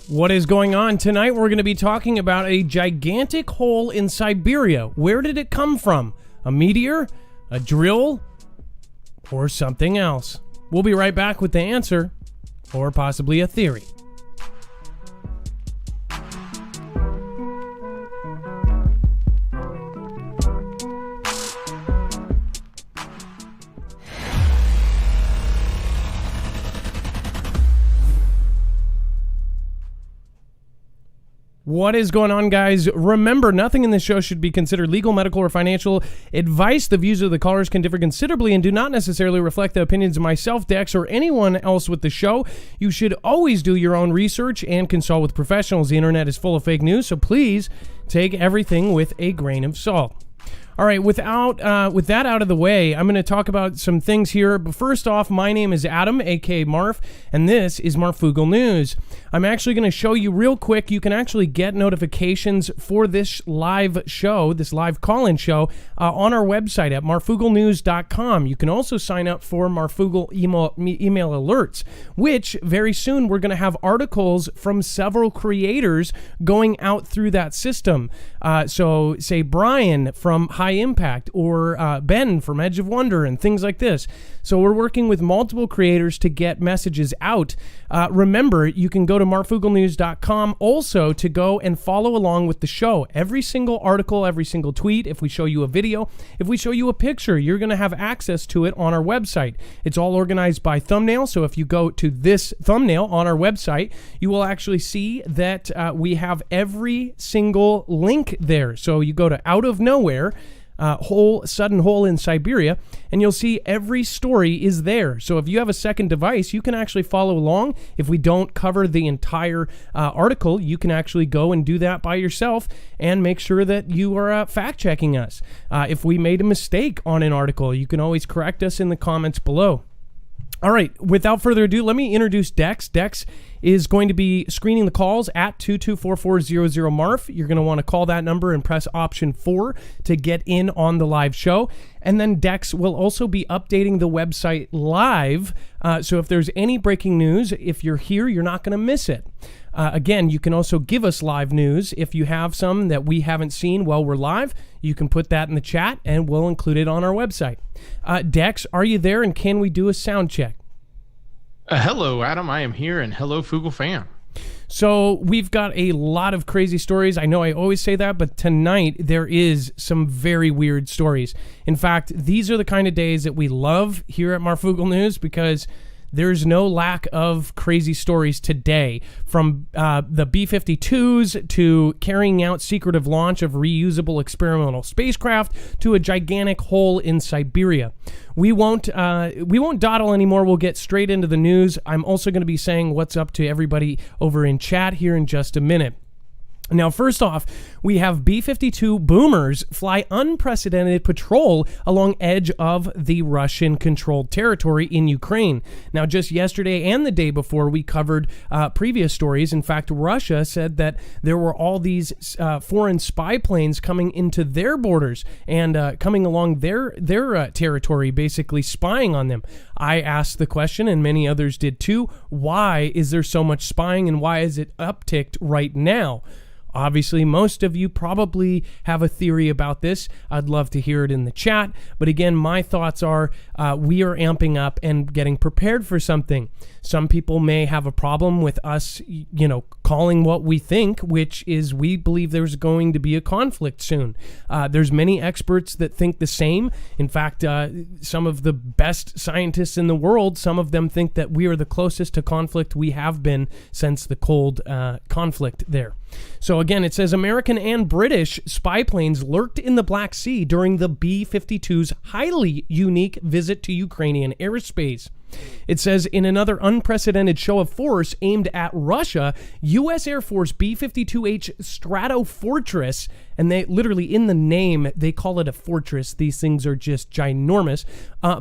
What is going on? Tonight we're going to be talking about a gigantic hole in Siberia. Where did it come from? A meteor? A drill? Or something else? We'll be right back with the answer, or possibly a theory. What is going on, guys? Remember, nothing in this show should be considered legal, medical, or financial advice. The views of the callers can differ considerably and do not necessarily reflect the opinions of myself, Dex, or anyone else with the show. You should always do your own research and consult with professionals. The internet is full of fake news, so please take everything with a grain of salt. All right, with that out of the way, I'm going to talk about some things here. But first off, my name is Adam, aka Marf, and this is Marfoogle News. I'm actually going to show you real quick. You can actually get notifications for this live show, this live call-in show, on our website at marfooglenews.com. You can also sign up for Marfoogle email alerts, which very soon we're going to have articles from several creators going out through that system. So say Brian from High Impact or Ben from Edge of Wonder and things like this. So we're working with multiple creators to get messages out. Remember, you can go to marfooglenews.com also to go and follow along with the show. Every single article, every single tweet, if we show you a video, if we show you a picture, you're going to have access to it on our website. It's all organized by thumbnail. So if you go to this thumbnail on our website, you will actually see that we have every single link there. So you go to Out of Nowhere, sudden hole in Siberia, and you'll see every story is there. So if you have a second device, you can actually follow along. If we don't cover the entire article, you can actually go and do that by yourself and make sure that you are fact checking us. If we made a mistake on an article, you can always correct us in the comments below. All right, without further ado, let me introduce Dex. Dex is going to be screening the calls at 224-400-MARF. You're going to want to call that number and press option 4 to get in on the live show. And then Dex will also be updating the website live. So if there's any breaking news, if you're here, you're not going to miss it. Again, you can also give us live news. If you have some that we haven't seen while we're live, you can put that in the chat and we'll include it on our website. Dex, are you there, and can we do a sound check? Hello, Adam. I am here, and hello, Foogle fam. So we've got a lot of crazy stories. I know I always say that, but tonight there is some very weird stories. In fact, these are the kind of days that we love here at Marfoogle News because there's no lack of crazy stories today, from the B-52s to carrying out secretive launch of reusable experimental spacecraft to a gigantic hole in Siberia. We won't dawdle anymore. We'll get straight into the news. I'm also going to be saying what's up to everybody over in chat here in just a minute. Now, first off, we have B-52 boomers fly unprecedented patrol along edge of the Russian-controlled territory in Ukraine. Now, just yesterday and the day before, we covered previous stories. In fact, Russia said that there were all these foreign spy planes coming into their borders and coming along their territory, basically spying on them. I asked the question, and many others did too, why is there so much spying and why is it upticked right now? Obviously, most of you probably have a theory about this. I'd love to hear it in the chat. But again, my thoughts are we are amping up and getting prepared for something. Some people may have a problem with us, calling what we think, which is we believe there's going to be a conflict soon. There's many experts that think the same. In fact, some of the best scientists in the world, some of them think that we are the closest to conflict we have been since the Cold conflict there. So again, it says American and British spy planes lurked in the Black Sea during the B-52's highly unique visit to Ukrainian airspace. It says, in another unprecedented show of force aimed at Russia, U.S. Air Force B-52H Stratofortress and they literally, in the name, they call it a fortress. These things are just ginormous.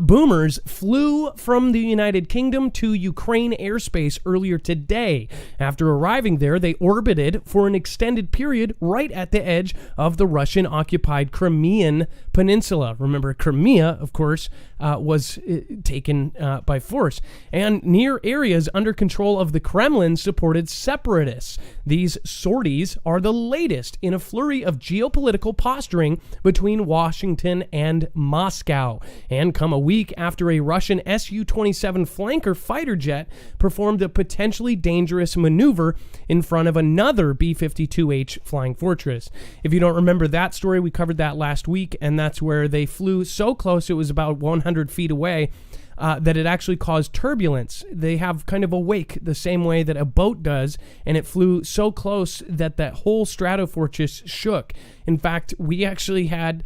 Boomers flew from the United Kingdom to Ukraine airspace earlier today. After arriving there, they orbited for an extended period right at the edge of the Russian-occupied Crimean Peninsula. Remember, Crimea, of course, was taken by force, and near areas under control of the Kremlin-supported separatists. These sorties are the latest in a flurry of geopolitical posturing between Washington and Moscow, and come a week after a Russian Su-27 flanker fighter jet performed a potentially dangerous maneuver in front of another B-52H Flying Fortress. If you don't remember that story, we covered that last week, and that's where they flew so close it was about 100 feet away that it actually caused turbulence. They have kind of a wake the same way that a boat does, and it flew so close that that whole stratofortress shook. In fact, we actually had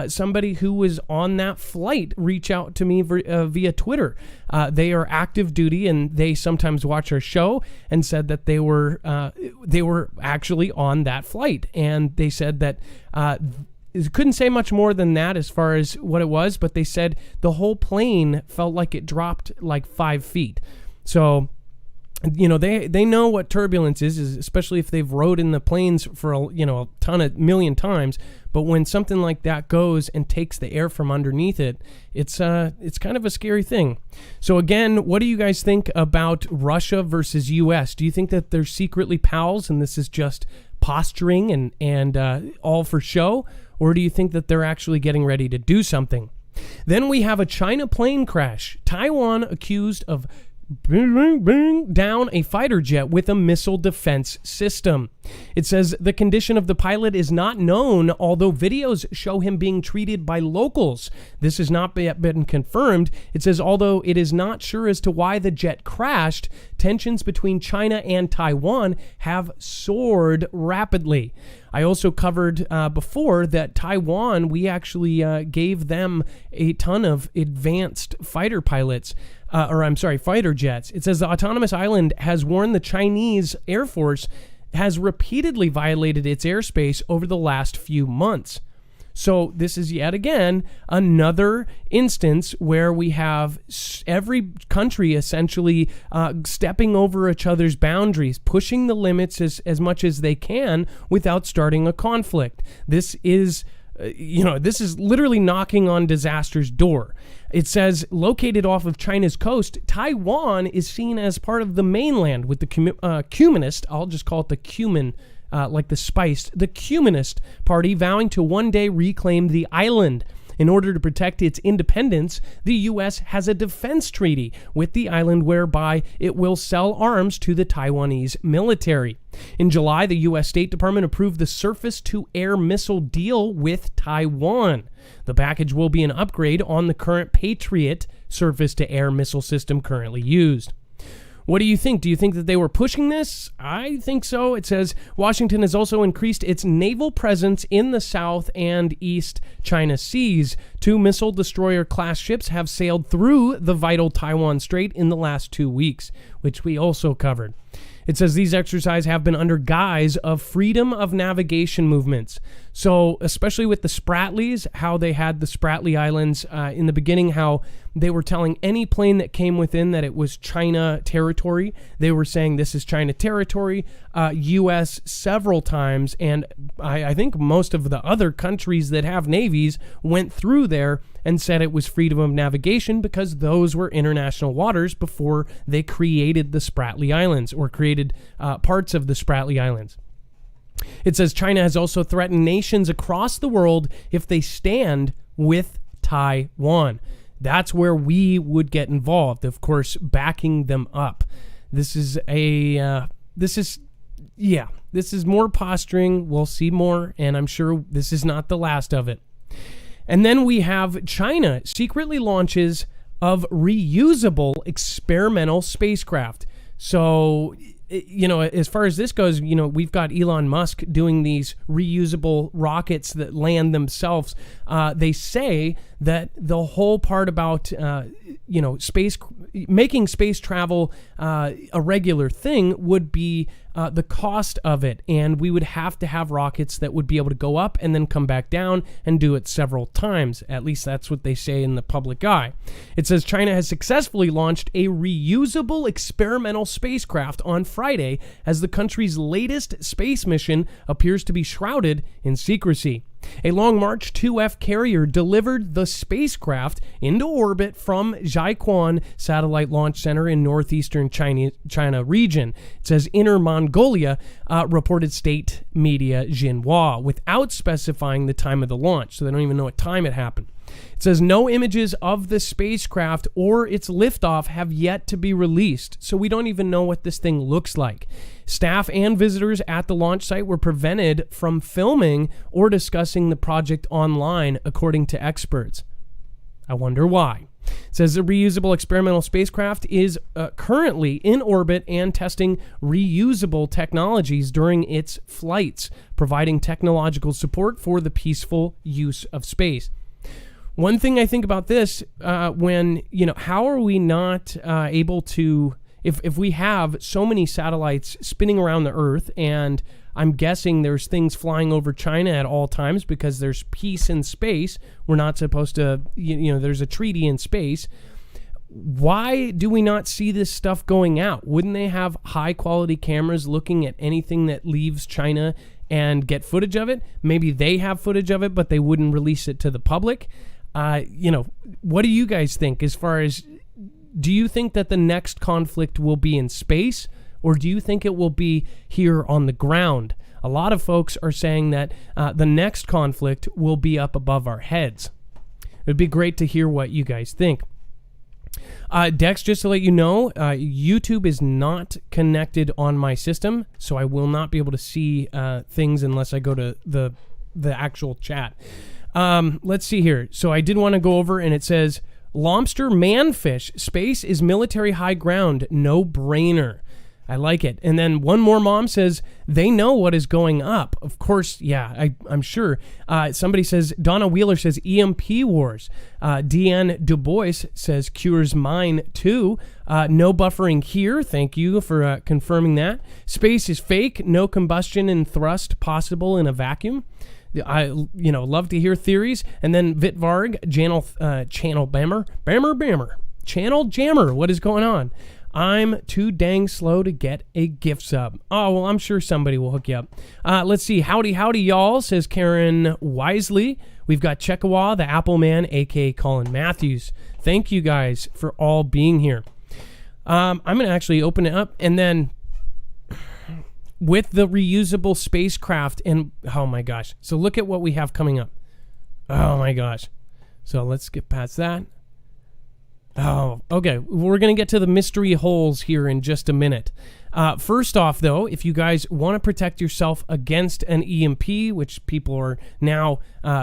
somebody who was on that flight reach out to me via Twitter. They are active duty, and they sometimes watch our show, and said that they were actually on that flight, and they said that couldn't say much more than that as far as what it was, but they said the whole plane felt like it dropped like 5 feet. So, you know, they know what turbulence is, especially if they've rode in the planes for a million times. But when something like that goes and takes the air from underneath it, it's kind of a scary thing. So again, what do you guys think about Russia versus U.S.? Do you think that they're secretly pals and this is just posturing and all for show? Or do you think that they're actually getting ready to do something? Then we have a China plane crash. Taiwan accused of bring down a fighter jet with a missile defense system. It says the condition of the pilot is not known, although videos show him being treated by locals. This has not yet been confirmed. It says although it is not sure as to why the jet crashed, tensions between China and Taiwan have soared rapidly. I also covered before that Taiwan, we actually gave them a ton of advanced fighter pilots. Fighter jets. It says the autonomous island has warned the Chinese Air Force has repeatedly violated its airspace over the last few months. So this is yet again another instance where we have every country essentially stepping over each other's boundaries, pushing the limits as much as they can without starting a conflict. This is literally knocking on disaster's door. It says, located off of China's coast, Taiwan is seen as part of the mainland with the Communist, I'll just call it the cumin, like the spice, the Communist Party vowing to one day reclaim the island. In order to protect its independence, the U.S. has a defense treaty with the island whereby it will sell arms to the Taiwanese military. In July, the U.S. State Department approved the surface-to-air missile deal with Taiwan. The package will be an upgrade on the current Patriot surface-to-air missile system currently used. What do you think? Do you think that they were pushing this? I think so. It says Washington has also increased its naval presence in the South and East China Seas. 2 missile destroyer class ships have sailed through the vital Taiwan Strait in the last 2 weeks, which we also covered. It says these exercises have been under guise of freedom of navigation movements. So especially with the Spratlys, how they had the Spratly Islands in the beginning, how they were telling any plane that came within that it was China territory. They were saying this is China territory. U.S. several times, and I think most of the other countries that have navies went through there and said it was freedom of navigation because those were international waters before they created the Spratly Islands or created parts of the Spratly Islands. It says China has also threatened nations across the world if they stand with Taiwan. That's where we would get involved, of course, backing them up. This is more posturing. We'll see more, and I'm sure this is not the last of it. And then we have China secretly launches of reusable experimental spacecraft. So, as far as this goes, we've got Elon Musk doing these reusable rockets that land themselves. They say that the whole part about making space travel a regular thing would be the cost of it, and we would have to have rockets that would be able to go up and then come back down and do it several times. At least that's what they say in the public eye. It says China has successfully launched a reusable experimental spacecraft on Friday as the country's latest space mission appears to be shrouded in secrecy. A Long March 2F carrier delivered the spacecraft into orbit from Jiaquan Satellite Launch Center in northeastern China region. It says Inner Mongolia, reported state media Xinhua, without specifying the time of the launch, so they don't even know what time it happened. It says no images of the spacecraft or its liftoff have yet to be released, so we don't even know what this thing looks like. Staff and visitors at the launch site were prevented from filming or discussing the project online, according to experts. I wonder why. It says the reusable experimental spacecraft is currently in orbit and testing reusable technologies during its flights, providing technological support for the peaceful use of space. One thing I think about this, how are we not able to, if we have so many satellites spinning around the Earth, and I'm guessing there's things flying over China at all times because there's peace in space. We're not supposed to, there's a treaty in space. Why do we not see this stuff going out? Wouldn't they have high quality cameras looking at anything that leaves China and get footage of it? Maybe they have footage of it, but they wouldn't release it to the public. What do you guys think as far as, do you think that the next conflict will be in space, or do you think it will be here on the ground? A lot of folks are saying that the next conflict will be up above our heads. It'd be great to hear what you guys think. Dex, just to let you know, YouTube is not connected on my system, so I will not be able to see things unless I go to the actual chat. Let's see here. So I did want to go over, and it says, Lobster manfish, space is military high ground, no brainer. I like it. And then one more mom says, they know what is going up. Of course, yeah, I'm sure. Somebody says, Donna Wheeler says, EMP wars. Deanne Du Bois says, cures mine too. No buffering here. Thank you for confirming that. Space is fake. No combustion and thrust possible in a vacuum. I love to hear theories. And then Vitvarg, Channel Bammer. Channel Jammer, what is going on? I'm too dang slow to get a gift sub. Oh, well, I'm sure somebody will hook you up. Let's see. Howdy, y'all, says Karen Wisely. We've got Chekawa, the Apple Man, a.k.a. Colin Matthews. Thank you guys for all being here. I'm going to actually open it up, and then with the reusable spacecraft, and oh my gosh. So look at what we have coming up. Oh my gosh. So let's get past that. Oh, okay. We're going to get to the mystery holes here in just a minute. First off, though, if you guys want to protect yourself against an EMP, which people are now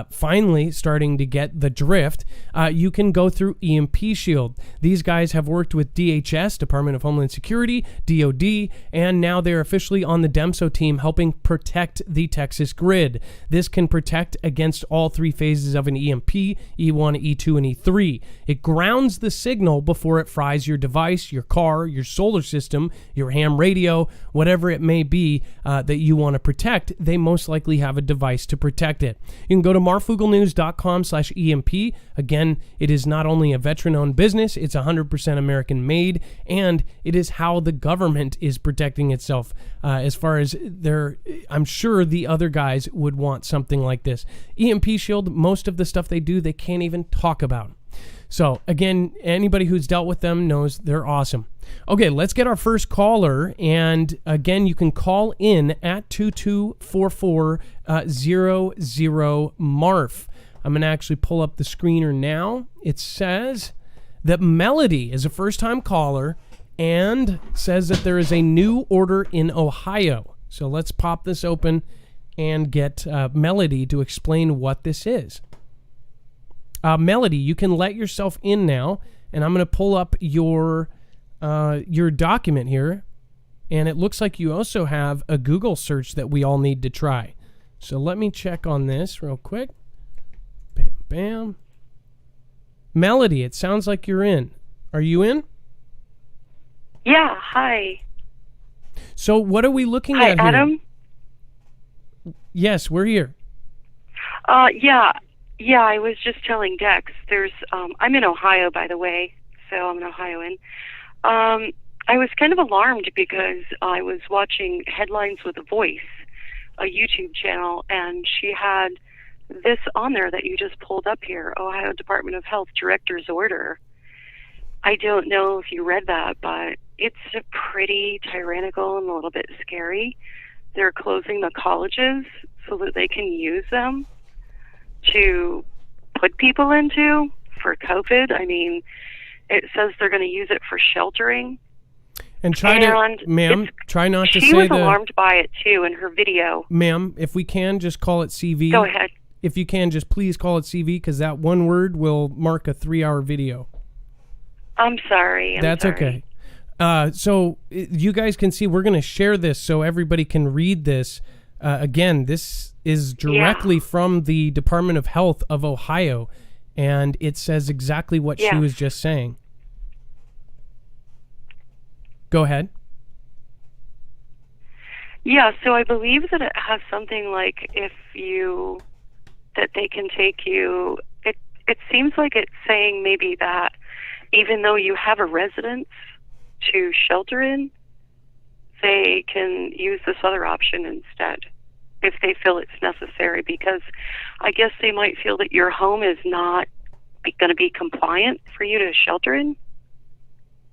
finally starting to get the drift, you can go through EMP Shield. These guys have worked with DHS, Department of Homeland Security, DOD, and now they're officially on the DEMSO team helping protect the Texas grid. This can protect against all three phases of an EMP, E1, E2, and E3. It grounds the signal before it fries your device, your car, your solar system, your ham radio, whatever it may be that you want to protect. They most likely have a device to protect it. You can go to marfuglenews.com/EMP. Again, it is not only a veteran-owned business, it's 100% American-made, and it is how the government is protecting itself. As far as I'm sure the other guys would want something like this. EMP Shield, most of the stuff they do, they can't even talk about. So, again, anybody who's dealt with them knows they're awesome. Okay, let's get our first caller. And, again, you can call in at 2244-00-MARF. I'm going to actually pull up the screener now. It says that Melody is a first-time caller and says that there is a new order in Ohio. So let's pop this open and get Melody to explain what this is. Melody, you can let yourself in now, and I'm going to pull up your document here, and it looks like you also have a Google search that we all need to try. So let me check on this real quick. Bam, bam. Melody, it sounds like you're in. Are you in? Yeah, hi. So what are we looking Hi, at here? Adam? Yes, we're here. Yeah, I was just telling Dex, I'm in Ohio, by the way, so I'm an Ohioan. I was kind of alarmed because I was watching Headlines with a Voice, a YouTube channel, and she had this on there that you just pulled up here, Ohio Department of Health Director's Order. I don't know if you read that, but it's pretty tyrannical and a little bit scary. They're closing the colleges so that they can use them to put people into for COVID. I mean, it says they're going to use it for sheltering. And try not to say She was alarmed by it, too, in her video. Ma'am, if we can, just call it CV. Go ahead. If you can, just please call it CV, because that one word will mark a 3-hour video. I'm sorry. That's okay. So you guys can see, we're going to share this so everybody can read this. Again, this is directly from the Department of Health of Ohio, and it says exactly what she was just saying. Go ahead. Yeah, so I believe that it has something like that they can take you. It seems like it's saying maybe that even though you have a residence to shelter in, they can use this other option instead if they feel it's necessary, because I guess they might feel that your home is not going to be compliant for you to shelter in.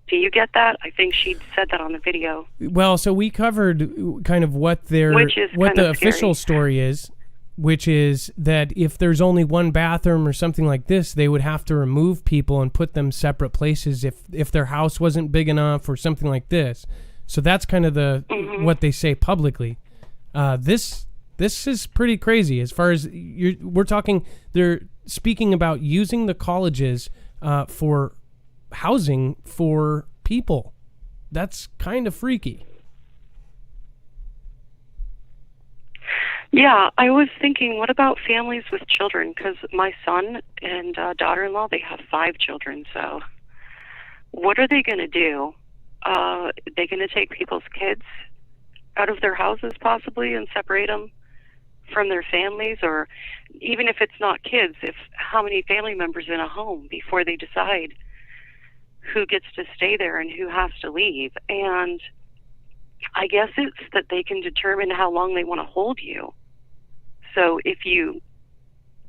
Do you get that? I think she said that on the video. Well, so we covered kind of what the official story is, which is that if there's only one bathroom or something like this, they would have to remove people and put them separate places if their house wasn't big enough or something like this. So that's kind of what they say publicly. This is pretty crazy as far as we're talking. They're speaking about using the colleges for housing for people. That's kind of freaky. Yeah, I was thinking, what about families with children? Because my son and daughter-in-law, they have 5 children. So what are they going to do? Are they going to take people's kids out of their houses possibly and separate them from their families? Or even if it's not kids, how many family members in a home before they decide who gets to stay there and who has to leave? And I guess it's that they can determine how long they want to hold you. So if you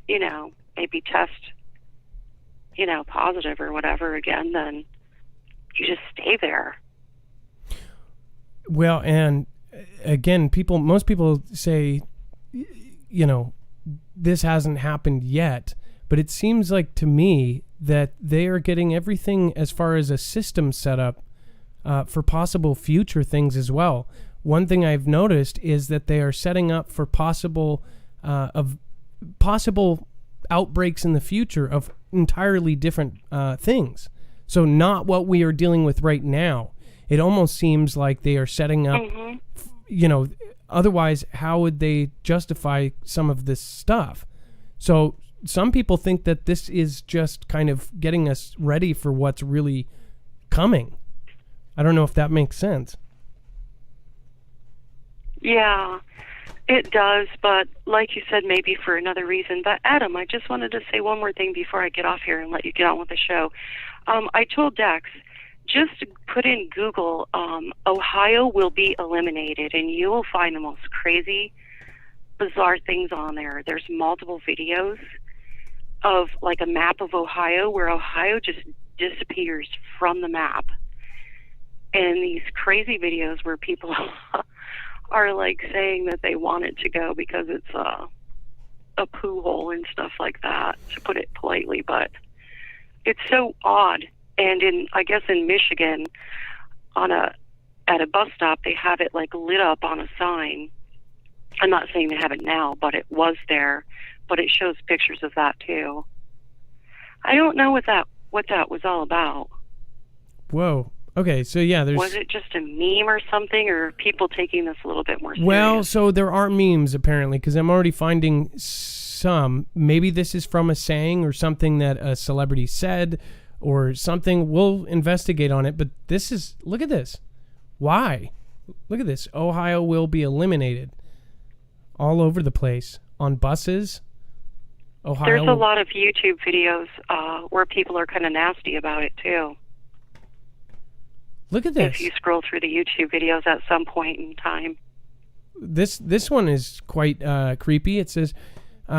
maybe test, positive or whatever again, then you just stay there. Well, and again, most people say, this hasn't happened yet, but it seems like to me that they are getting everything as far as a system set up for possible future things as well. One thing I've noticed is that they are setting up for possible outbreaks in the future of entirely different things. So not what we are dealing with right now. It almost seems like they are setting up, otherwise how would they justify some of this stuff? So some people think that this is just kind of getting us ready for what's really coming. I don't know if that makes sense. Yeah, it does, but like you said, maybe for another reason. But Adam, I just wanted to say one more thing before I get off here and let you get on with the show. I told Dex, just put in Google, Ohio will be eliminated, and you will find the most crazy, bizarre things on there. There's multiple videos of like a map of Ohio where Ohio just disappears from the map. And these crazy videos where people are like saying that they want it to go because it's a poo hole and stuff like that, to put it politely. But it's so odd. And I guess in Michigan, at a bus stop, they have it like lit up on a sign. I'm not saying they have it now, but it was there. But it shows pictures of that too. I don't know what that was all about. Whoa. Okay, so yeah, was it just a meme or something, or people taking this a little bit more serious? Well, so there are memes apparently, because I'm already finding some. Maybe this is from a saying or something that a celebrity said or something. We'll investigate on it. But look at this. Why? Look at this. Ohio will be eliminated. All over the place. On buses. Ohio. There's a lot of YouTube videos where people are kind of nasty about it, too. Look at this. If you scroll through the YouTube videos at some point in time. This one is quite creepy. It says,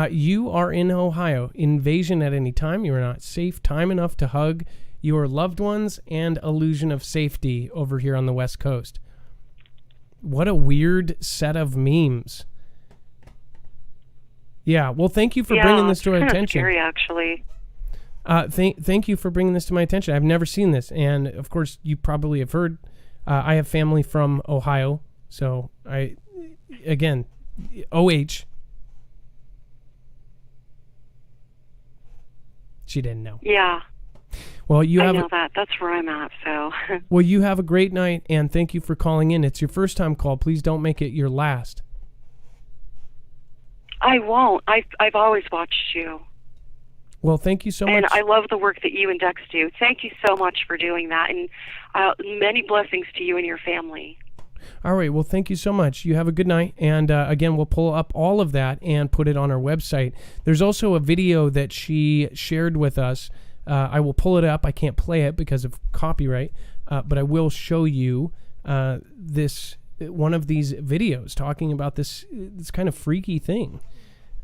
you are in Ohio. Invasion at any time. You are not safe. Time enough to hug your loved ones and illusion of safety over here on the West Coast. What a weird set of memes. Yeah, well, thank you for bringing this to our attention. Scary, actually. Thank you for bringing this to my attention. I've never seen this, and of course, you probably have heard. I have family from Ohio, so again, OH. She didn't know. Yeah. Well, I know that. That's where I'm at. So. Well, you have a great night, and thank you for calling in. It's your first time call. Please don't make it your last. I won't. I've always watched you. Well, thank you so much. And I love the work that you and Dex do. Thank you so much for doing that, and many blessings to you and your family. All right. Well, thank you so much. You have a good night. And again, we'll pull up all of that and put it on our website. There's also a video that she shared with us. I will pull it up. I can't play it because of copyright, but I will show you one of these videos talking about this kind of freaky thing.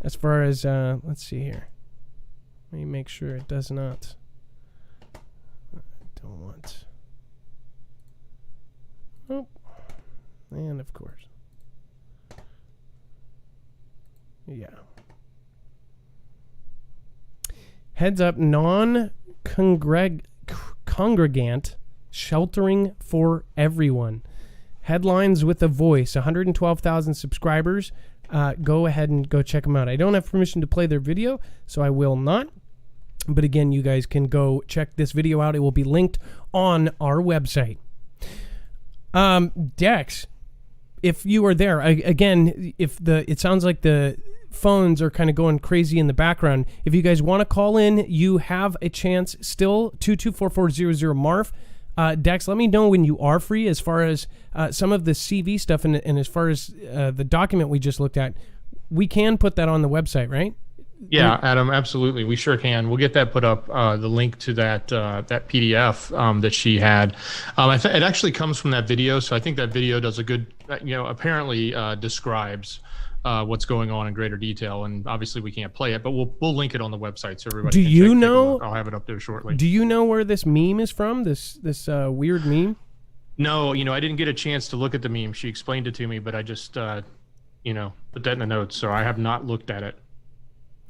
As far as, let's see here. Let me make sure it does not. I don't want. Oh. And of course. Yeah. Heads up, non-congregant sheltering for everyone. Headlines with a voice, 112,000 subscribers. Go ahead and go check them out. I don't have permission to play their video, so I will not. But again, you guys can go check this video out. It will be linked on our website. Dex, if you are there, again, it sounds like the phones are kind of going crazy in the background. If you guys want to call in, you have a chance still. 224-400 Marf. Dex, let me know when you are free as far as some of the CV stuff and as far as the document we just looked at. We can put that on the website, right? Yeah, Adam, absolutely. We sure can. We'll get that put up, the link to that PDF that she had. It actually comes from that video, so I think that video does a good, apparently describes what's going on in greater detail, and obviously we can't play it, but we'll link it on the website so everybody can check it. I'll have it up there shortly. Do you know where this meme is from, this weird meme? No, I didn't get a chance to look at the meme. She explained it to me, but I just, put that in the notes, so I have not looked at it.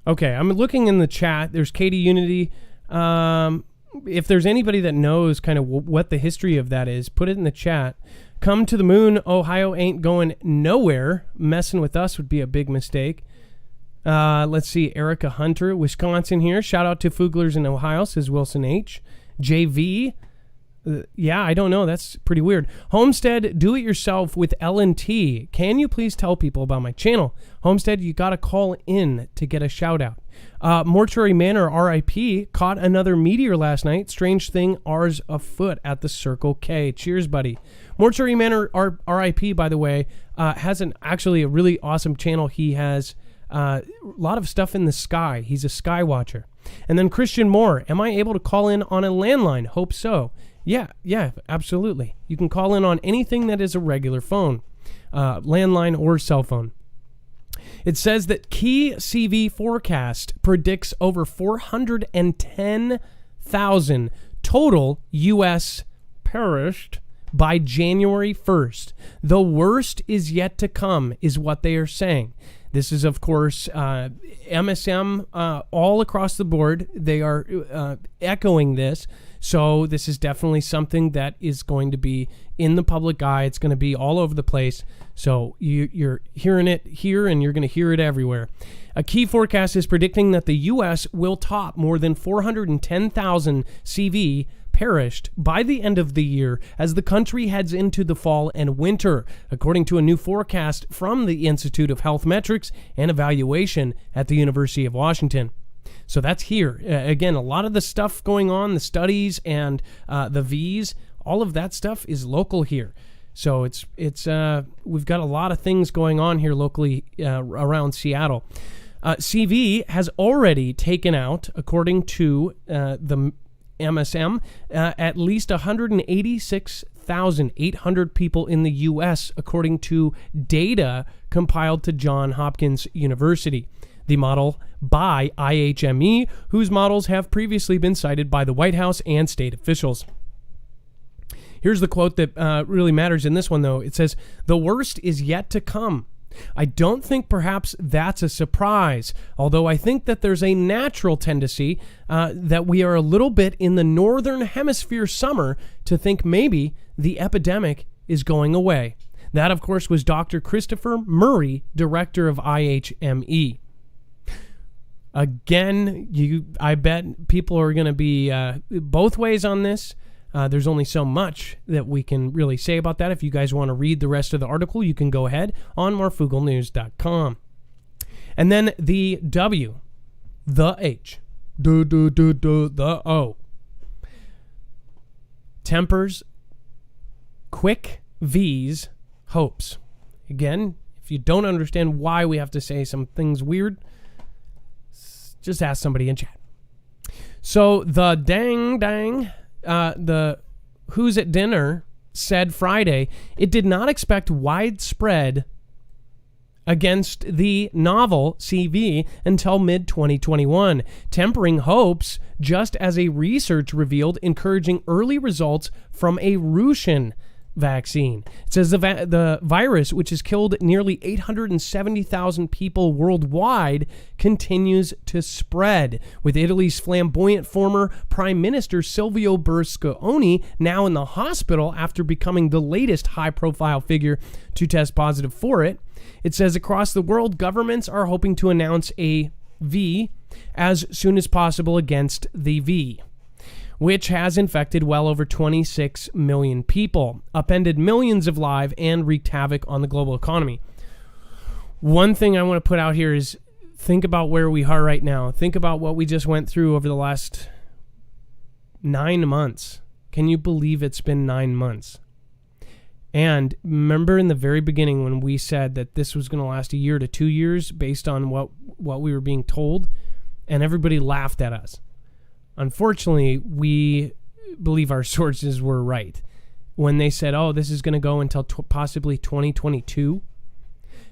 Okay, I'm looking in the chat. There's Katie Unity. If there's anybody that knows kind of what the history of that is, put it in the chat. Come to the moon. Ohio ain't going nowhere. Messing with us would be a big mistake. Let's see. Erica Hunter, Wisconsin here. Shout out to Fooglers in Ohio, says Wilson H. JV. Yeah, I don't know. That's pretty weird. Homestead, do it yourself with L&T. Can you please tell people about my channel? Homestead, you got to call in to get a shout out. Mortuary Manor, RIP, caught another meteor last night. Strange thing, ours afoot at the Circle K. Cheers, buddy. Mortuary Manor, RIP, by the way, has actually a really awesome channel. He has a lot of stuff in the sky. He's a sky watcher. And then Christian Moore, am I able to call in on a landline? Hope so. Yeah, absolutely. You can call in on anything that is a regular phone, landline or cell phone. It says that Key CV forecast predicts over 410,000 total U.S. perished by January 1st. The worst is yet to come, is what they are saying. This is, of course, MSM all across the board. They are echoing this. So this is definitely something that is going to be in the public eye. It's going to be all over the place. So you're hearing it here and you're going to hear it everywhere. A key forecast is predicting that the U.S. will top more than 410,000 CV perished by the end of the year as the country heads into the fall and winter, according to a new forecast from the Institute of Health Metrics and Evaluation at the University of Washington. So that's here. Again, a lot of the stuff going on, the studies and the Vs, all of that stuff is local here. So it's we've got a lot of things going on here locally around Seattle. CV has already taken out, according to the MSM, at least 186,800 people in the U.S., according to data compiled to Johns Hopkins University. The model by IHME, whose models have previously been cited by the White House and state officials. Here's the quote that really matters in this one, though. It says, "The worst is yet to come. I don't think perhaps that's a surprise, although I think that there's a natural tendency that we are a little bit in the northern hemisphere summer to think maybe the epidemic is going away." That, of course, was Dr. Christopher Murray, director of IHME. Again, I bet people are going to be both ways on this. There's only so much that we can really say about that. If you guys want to read the rest of the article, you can go ahead on marfooglenews.com. And then the W, the H, the O. Tempers, quick V's, hopes. Again, if you don't understand why we have to say some things weird, just ask somebody in chat. So the the Who's at Dinner said Friday it did not expect widespread against the novel CV until mid-2021, tempering hopes just as a research revealed encouraging early results from a Russian vaccine. It says the virus, which has killed nearly 870,000 people worldwide, continues to spread, with Italy's flamboyant former Prime Minister Silvio Berlusconi now in the hospital after becoming the latest high-profile figure to test positive for it. It says across the world, governments are hoping to announce a V as soon as possible against the V, which has infected well over 26 million people, upended millions of lives, and wreaked havoc on the global economy. One thing I want to put out here is think about where we are right now. Think about what we just went through over the last 9 months. Can you believe it's been 9 months? And remember in the very beginning when we said that this was going to last a year to 2 years based on what we were being told, and everybody laughed at us. Unfortunately, we believe our sources were right when they said, oh, this is going to go until possibly 2022.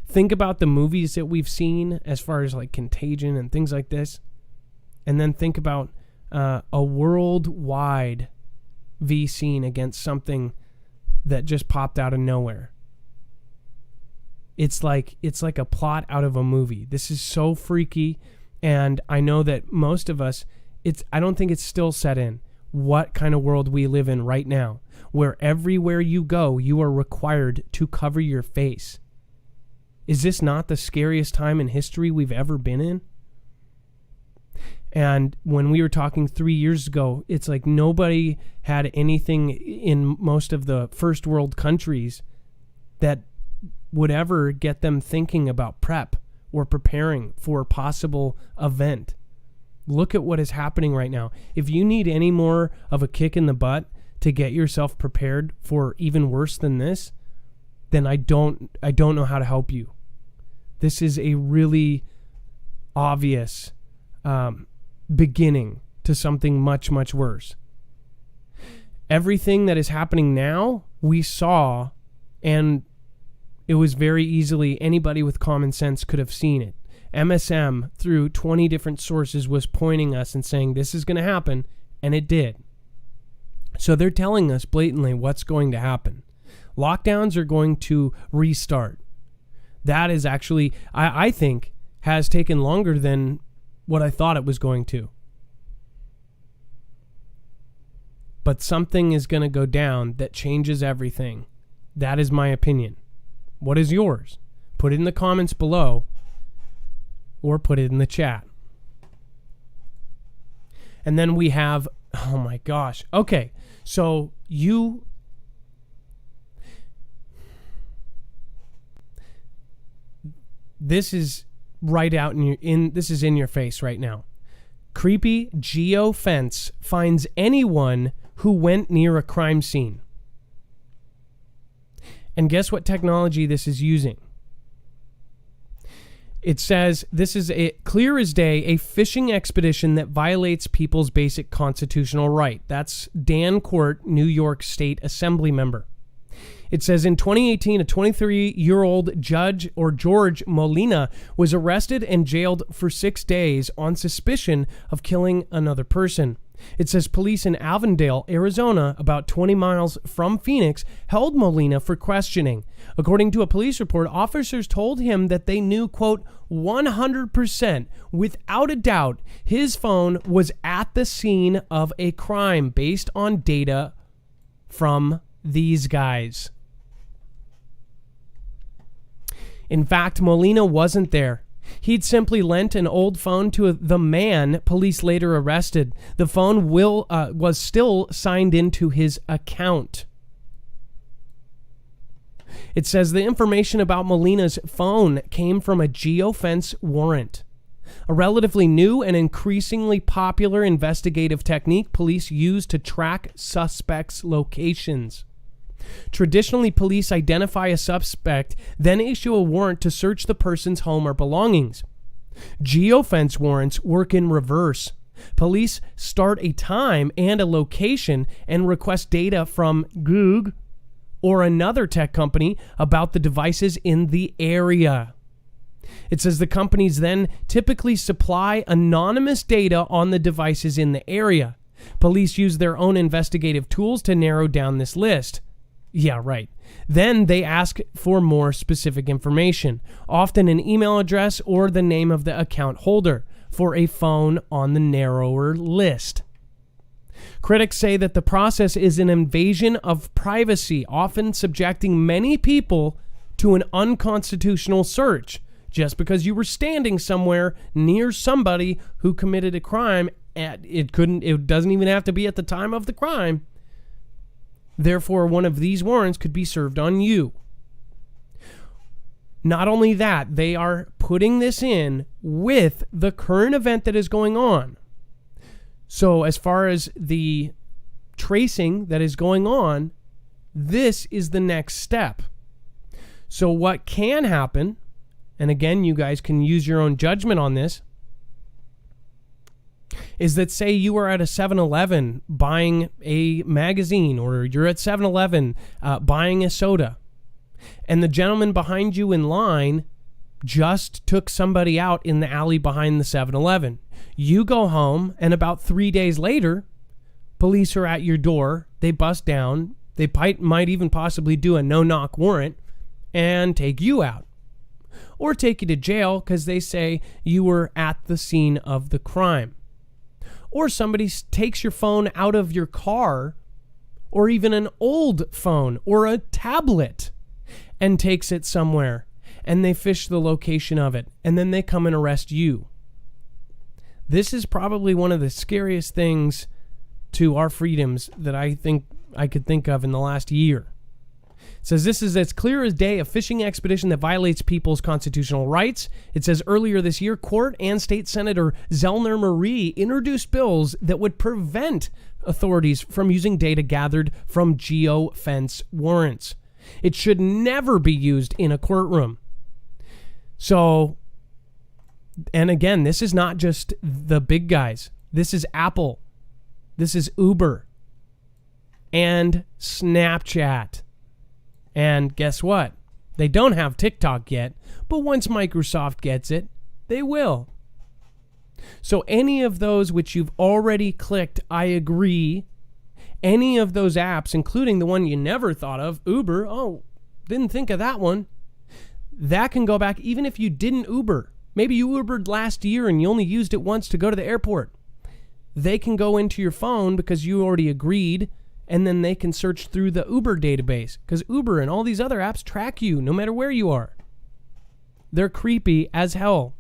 Think about the movies that we've seen as far as like Contagion and things like this. And then think about a worldwide vaccine against something that just popped out of nowhere. It's like a plot out of a movie. This is so freaky. And I know that most of us, I don't think it's still set in what kind of world we live in right now, where everywhere you go, you are required to cover your face. Is this not the scariest time in history we've ever been in? And when we were talking 3 years ago, it's like nobody had anything in most of the first world countries that would ever get them thinking about prep or preparing for a possible event. Look at what is happening right now. If you need any more of a kick in the butt to get yourself prepared for even worse than this, then I don't know how to help you. This is a really obvious beginning to something much, much worse. Everything that is happening now, we saw, and it was very easily, anybody with common sense could have seen it. MSM, through 20 different sources, was pointing us and saying this is going to happen, and it did. So they're telling us blatantly what's going to happen. Lockdowns are going to restart. That is actually, I think, has taken longer than what I thought it was going to. But something is going to go down that changes everything. That is my opinion. What is yours? Put it in the comments below or put it in the chat. And then we have Oh my gosh. Okay. So this is right out this is in your face right now. Creepy geofence finds anyone who went near a crime scene. And guess what technology this is using? It says this is clear as day, a fishing expedition that violates people's basic constitutional right. That's Dan Court, New York State Assembly member. It says in 2018, a 23-year-old judge, or George Molina, was arrested and jailed for 6 days on suspicion of killing another person. It says police in Avondale, Arizona, about 20 miles from Phoenix, held Molina for questioning. According to a police report, officers told him that they knew, quote, 100%, without a doubt, his phone was at the scene of a crime based on data from these guys. In fact, Molina wasn't there. He'd simply lent an old phone to the man police later arrested. The phone was still signed into his account. It says the information about Molina's phone came from a geofence warrant, a relatively new and increasingly popular investigative technique police use to track suspects' locations. Traditionally, police identify a suspect, then issue a warrant to search the person's home or belongings. Geofence warrants work in reverse. Police start a time and a location and request data from Google or another tech company about the devices in the area. It says the companies then typically supply anonymous data on the devices in the area. Police use their own investigative tools to narrow down this list. Yeah, right. Then they ask for more specific information, often an email address or the name of the account holder for a phone on the narrower list. Critics say that the process is an invasion of privacy, often subjecting many people to an unconstitutional search just because you were standing somewhere near somebody who committed a crime. It doesn't even have to be at the time of the crime. Therefore, one of these warrants could be served on you. Not only that, they are putting this in with the current event that is going on. So as far as the tracing that is going on, this is the next step. So what can happen, and again, you guys can use your own judgment on this, is that say you are at a 7-Eleven buying a magazine, or you're at 7-Eleven buying a soda, and the gentleman behind you in line just took somebody out in the alley behind the 7-Eleven. You go home, and about 3 days later, police are at your door. They bust down. They might even possibly do a no-knock warrant and take you out. Or take you to jail because they say you were at the scene of the crime. Or somebody takes your phone out of your car, or even an old phone or a tablet, and takes it somewhere, and they fish the location of it, and then they come and arrest you. This is probably one of the scariest things to our freedoms that I think I could think of in the last year. It says this is as clear as day, a fishing expedition that violates people's constitutional rights. It says earlier this year, Court and State Senator Zellner Marie introduced bills that would prevent authorities from using data gathered from geofence warrants. It should never be used in a courtroom. So, and again, this is not just the big guys. This is Apple. This is Uber. And Snapchat. And guess what? They don't have TikTok yet, but once Microsoft gets it, they will. So any of those which you've already clicked, I agree, any of those apps, including the one you never thought of, Uber, oh, didn't think of that one, that can go back even if you didn't Uber. Maybe you Ubered last year and you only used it once to go to the airport. They can go into your phone because you already agreed, and then they can search through the Uber database because Uber and all these other apps track you no matter where you are. They're creepy as hell.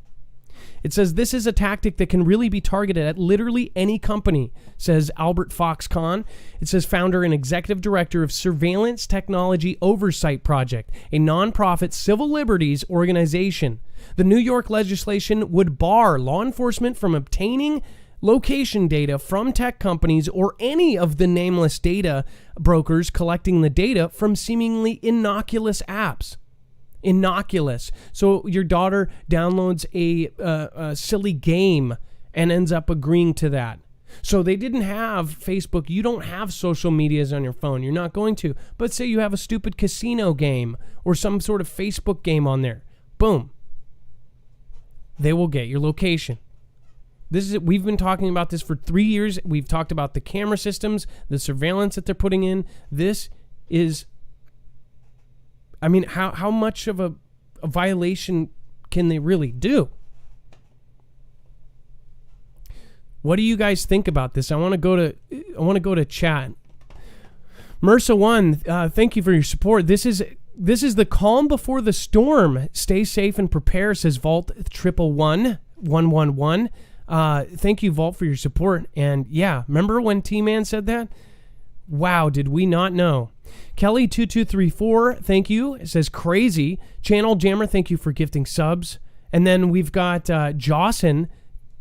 It says, this is a tactic that can really be targeted at literally any company, says Albert Foxconn. It says, founder and executive director of Surveillance Technology Oversight Project, a nonprofit civil liberties organization. The New York legislation would bar law enforcement from obtaining location data from tech companies or any of the nameless data brokers collecting the data from seemingly innocuous apps. Innocuous. So your daughter downloads a silly game and ends up agreeing to that. So they didn't have Facebook. You don't have social medias on your phone. You're not going to. But say you have a stupid casino game or some sort of Facebook game on there. Boom. They will get your location. We've been talking about this for 3 years. We've talked about the camera systems, the surveillance that they're putting in. This is, I mean, how much of a violation can they really do? What do you guys think about this? I want to go to chat. MRSA1, thank you for your support. This is the calm before the storm. Stay safe and prepare, says Vault 111. Thank you, Vault, for your support. And yeah, remember when T-Man said that? Wow, did we not know? Kelly2234, thank you. It says crazy. Channel Jammer, thank you for gifting subs. And then we've got Jawson.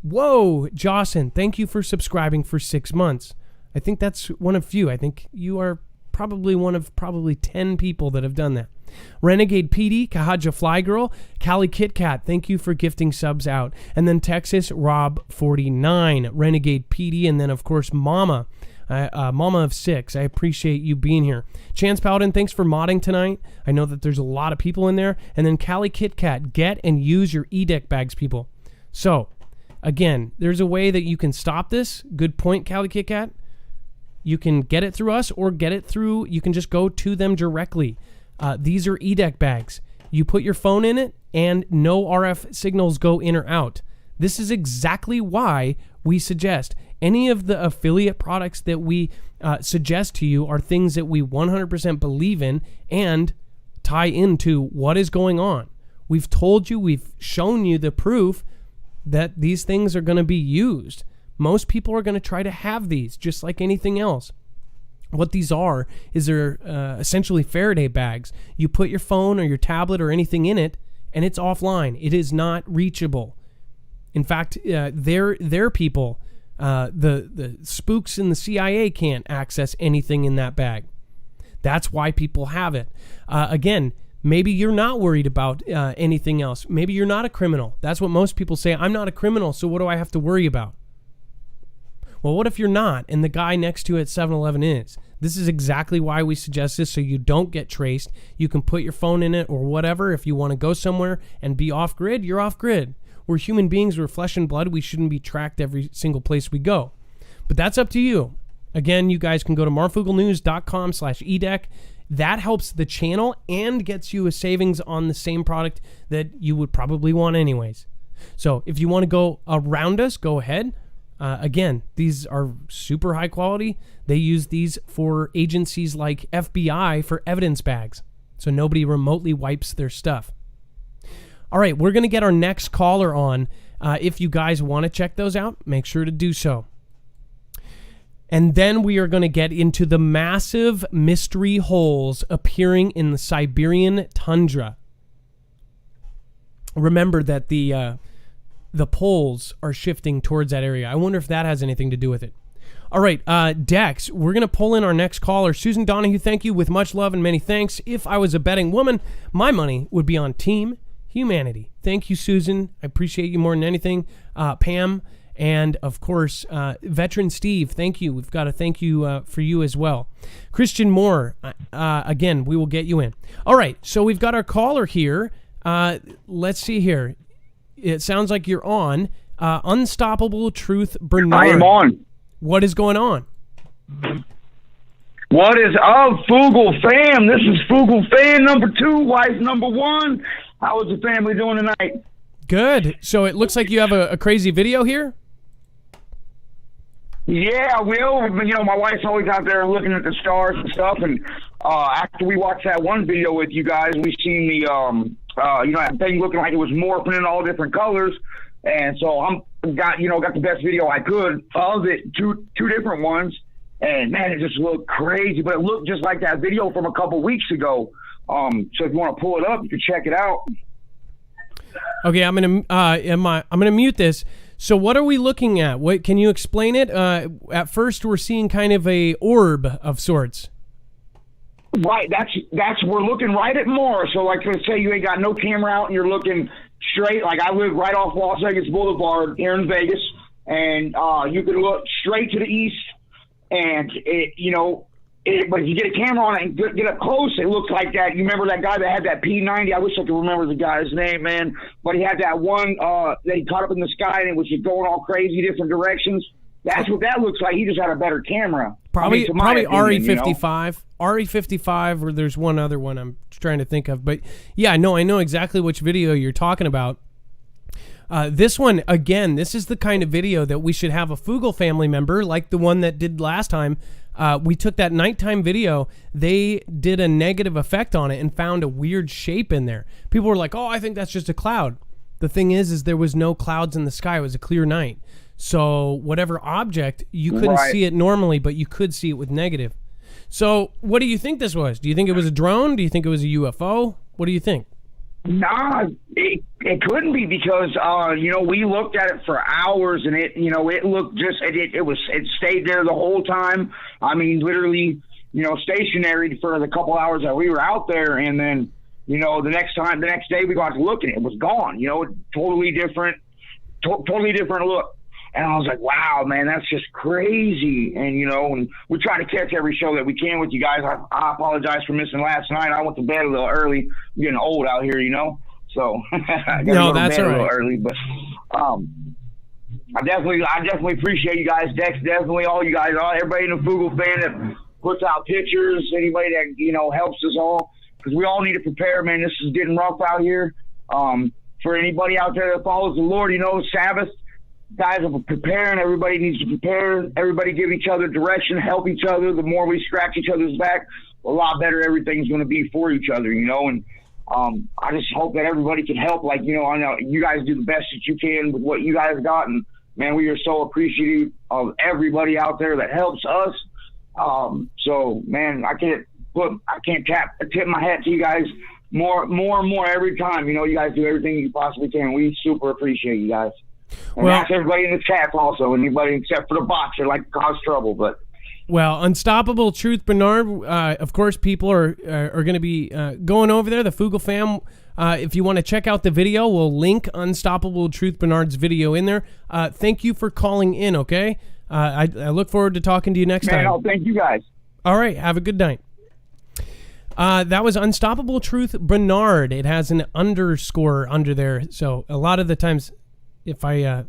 Whoa, Jawson, thank you for subscribing for 6 months. I think that's one of few. I think you are probably one of 10 people that have done that. Renegade PD, Kahaja Flygirl, Cali Kit Kat, thank you for gifting subs out. And then Texas Rob 49, Renegade PD, and then of course Mama. Mama of 6, I appreciate you being here. Chance Paladin, thanks for modding tonight. I know that there's a lot of people in there. And then Cali Kit Kat, get and use your EDEC bags, people. So, again, there's a way that you can stop this. Good point, Cali Kit Kat. You can get it through us or get it through, you can just go to them directly. These are EDEC bags. You put your phone in it and no RF signals go in or out. This is exactly why we suggest any of the affiliate products that we suggest to you are things that we 100% believe in and tie into what is going on. We've told you, we've shown you the proof that these things are going to be used. Most people are going to try to have these just like anything else. What these are is they're essentially Faraday bags. You put your phone or your tablet or anything in it and it's offline. It is not reachable. In fact, their people, the spooks in the CIA can't access anything in that bag. That's why people have it. Again, maybe you're not worried about anything else. Maybe you're not a criminal. That's what most people say. I'm not a criminal, so what do I have to worry about? Well, what if you're not and the guy next to you at 7-Eleven is? This is exactly why we suggest this, so you don't get traced. You can put your phone in it or whatever. If you want to go somewhere and be off grid, you're off grid. We're human beings, we're flesh and blood. We shouldn't be tracked every single place we go. But that's up to you. Again, you guys can go to marfooglenews.com/edec. That helps the channel and gets you a savings on the same product that you would probably want anyways. So if you want to go around us, go ahead. Again, these are super high quality. They use these for agencies like FBI for evidence bags, so nobody remotely wipes their stuff. All right, we're going to get our next caller on. If you guys want to check those out, make sure to do so. And then we are going to get into the massive mystery holes appearing in the Siberian tundra. Remember that the poles are shifting towards that area. I wonder if that has anything to do with it. All right, Dex, we're going to pull in our next caller. Susan Donahue, thank you with much love and many thanks. If I was a betting woman, my money would be on Team Humanity. Thank you, Susan. I appreciate you more than anything. Pam, and of course, Veteran Steve, thank you. We've got a thank you for you as well. Christian Moore, again, we will get you in. All right, so we've got our caller here. Let's see here. It sounds like you're on. Unstoppable Truth Bernard. I am on. What is going on? What is up, Foogle fam? This is Foogle fan number 2, wife number 1. How is the family doing tonight? Good. So it looks like you have a crazy video here? Yeah, well, you know, my wife's always out there looking at the stars and stuff, and after we watched that one video with you guys, we seen the, you know, that thing looking like it was morphing in all different colors. And so got the best video I could of it, two different ones. And man, it just looked crazy, but it looked just like that video from a couple weeks ago. So if you want to pull it up, you can check it out. Okay, I'm gonna mute this. So what are we looking at? What can you explain it? At first, we're seeing kind of a orb of sorts. Right, that's we're looking right at Mars. So like, let's say you ain't got no camera out and you're looking straight. Like I live right off Las Vegas Boulevard here in Vegas, and you can look straight to the east, and but if you get a camera on it and get up close, it looks like that. You remember that guy that had that P90? I wish I could remember the guy's name, man. But he had that one that he caught up in the sky and it was just going all crazy different directions. That's what that looks like. He just had a better camera. Probably opinion, RE55. RE55, or there's one other one I'm trying to think of. But yeah, no, I know exactly which video you're talking about. This one, again, this is the kind of video that we should have a Foogle family member, like the one that did last time. We took that nighttime video. They did a negative effect on it and found a weird shape in there. People were like, oh, I think that's just a cloud. The thing is there was no clouds in the sky. It was a clear night. So whatever object, you couldn't see it normally, but you could see it with negative. So what do you think this was? Do you think it was a drone? Do you think it was a UFO? What do you think? Nah, it couldn't be because we looked at it for hours and it looked just it stayed there the whole time. I mean, literally, stationary for the couple hours that we were out there, and then the next day we got to look and it was gone. Totally different look. And I was like, wow, man, that's just crazy. And, and we try to catch every show that we can with you guys. I apologize for missing last night. I went to bed a little early. I'm getting old out here, So I got to go to bed a little early. But I definitely appreciate you guys. Dex, definitely all you guys, everybody in the Foogle fan that puts out pictures, anybody that, helps us all. Because we all need to prepare, man. This is getting rough out here. For anybody out there that follows the Lord, Sabbath. Guys are preparing. Everybody needs to prepare. Everybody give each other direction, help each other. The more we scratch each other's back, a lot better everything's going to be for each other, And I just hope that everybody can help. Like, I know you guys do the best that you can with what you guys got. And, man, we are so appreciative of everybody out there that helps us. So, man, I can't tip my hat to you guys more and more every time. You guys do everything you possibly can. We super appreciate you guys. And that's everybody in the chat also, anybody except for the bots that like to cause trouble. But Unstoppable Truth Bernard, of course, people are going to be going over there. The Foogle fam, if you want to check out the video, we'll link Unstoppable Truth Bernard's video in there. Thank you for calling in. Okay, I look forward to talking to you next time. Oh, thank you guys. All right, have a good night. That was Unstoppable Truth Bernard. It has an underscore under there, so a lot of the times. If I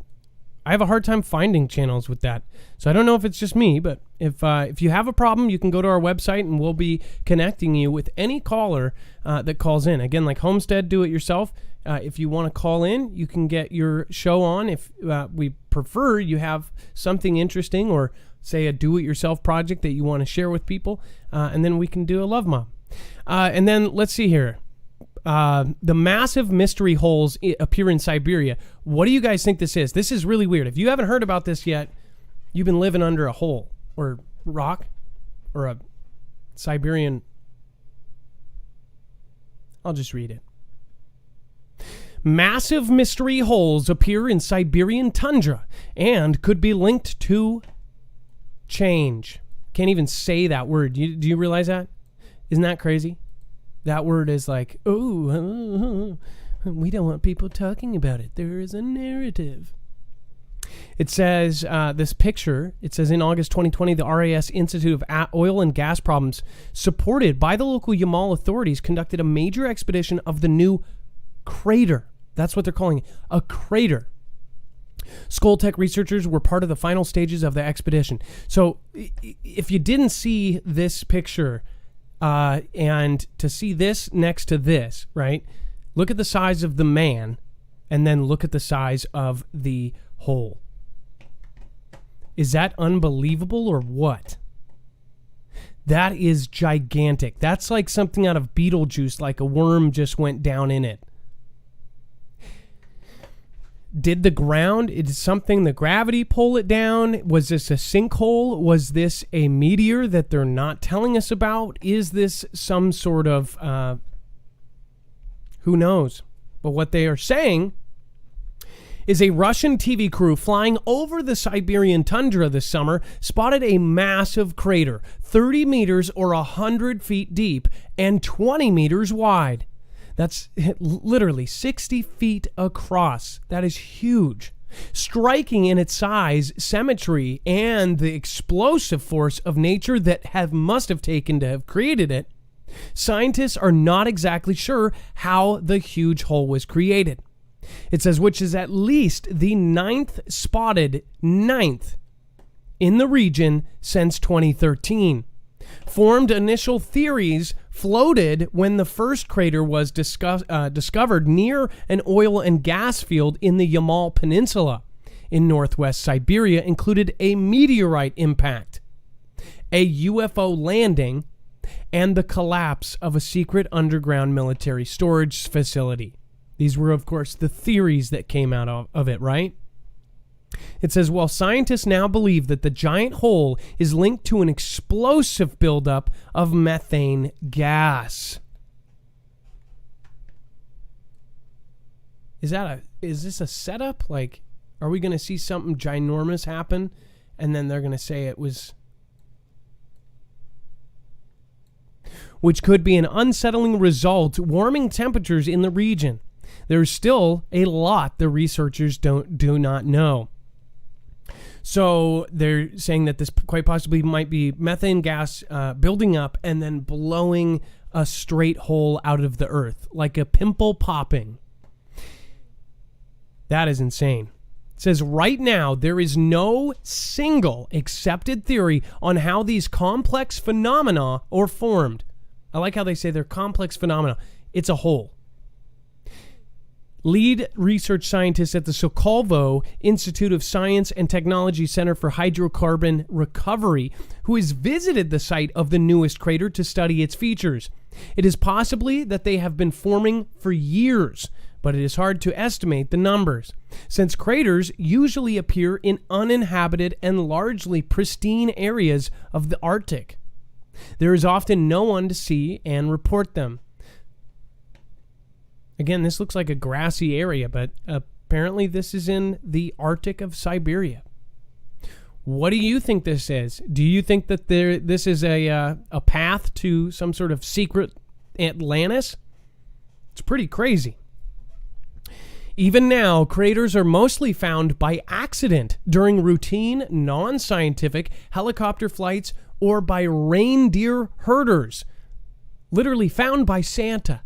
have a hard time finding channels with that. So I don't know if it's just me, but if you have a problem, you can go to our website and we'll be connecting you with any caller that calls in. Again, like Homestead Do It Yourself, if you want to call in, you can get your show on. If we prefer you have something interesting or say a do-it-yourself project that you want to share with people, and then we can do a love mob. And then let's see here. The massive mystery holes appear in Siberia. What do you guys think this is? This is really weird. If you haven't heard about this yet, you've been living under a hole or rock or a Siberian. I'll just read it. Massive mystery holes appear in Siberian tundra and could be linked to change. Can't even say that word. Do you realize that? Isn't that crazy? That word is like, we don't want people talking about it. There is a narrative. It says, this picture, it says in August 2020, the RAS Institute of Oil and Gas Problems, supported by the local Yamal authorities, conducted a major expedition of the new crater. That's what they're calling it, a crater. Skulltech researchers were part of the final stages of the expedition. So if you didn't see this picture, and to see this next to this, right? Look at the size of the man and then look at the size of the hole. Is that unbelievable or what? That is gigantic. That's like something out of Beetlejuice, like a worm just went down in it. Did the ground, is something the gravity pull it down? Was this a sinkhole? Was this a meteor that they're not telling us about? Is this some sort of, who knows? But what they are saying is a Russian TV crew flying over the Siberian tundra this summer spotted a massive crater, 30 meters or 100 feet deep and 20 meters wide. That's literally 60 feet across. That is huge. Striking in its size, symmetry, and the explosive force of nature that must have taken to have created it, scientists are not exactly sure how the huge hole was created. It says, which is at least the ninth in the region since 2013. Formed initial theories floated when the first crater was discovered near an oil and gas field in the Yamal Peninsula in northwest Siberia included a meteorite impact, a UFO landing, and the collapse of a secret underground military storage facility. These were, of course, the theories that came out of it, right? It says, well, scientists now believe that the giant hole is linked to an explosive buildup of methane gas. Is this a setup? Like, are we going to see something ginormous happen and then they're going to say it was... Which could be an unsettling result, warming temperatures in the region. There's still a lot the researchers do not know. So they're saying that this quite possibly might be methane gas building up and then blowing a straight hole out of the earth, like a pimple popping. That is insane. It says right now there is no single accepted theory on how these complex phenomena are formed. I like how they say they're complex phenomena. It's a hole. Lead research scientist at the Sokolvo Institute of Science and Technology Center for Hydrocarbon Recovery, who has visited the site of the newest crater to study its features. It is possibly that they have been forming for years, but it is hard to estimate the numbers, since craters usually appear in uninhabited and largely pristine areas of the Arctic. There is often no one to see and report them. Again, this looks like a grassy area, but apparently this is in the Arctic of Siberia. What do you think this is? Do you think that this is a path to some sort of secret Atlantis? It's pretty crazy. Even now, craters are mostly found by accident during routine, non-scientific helicopter flights or by reindeer herders, literally found by Santa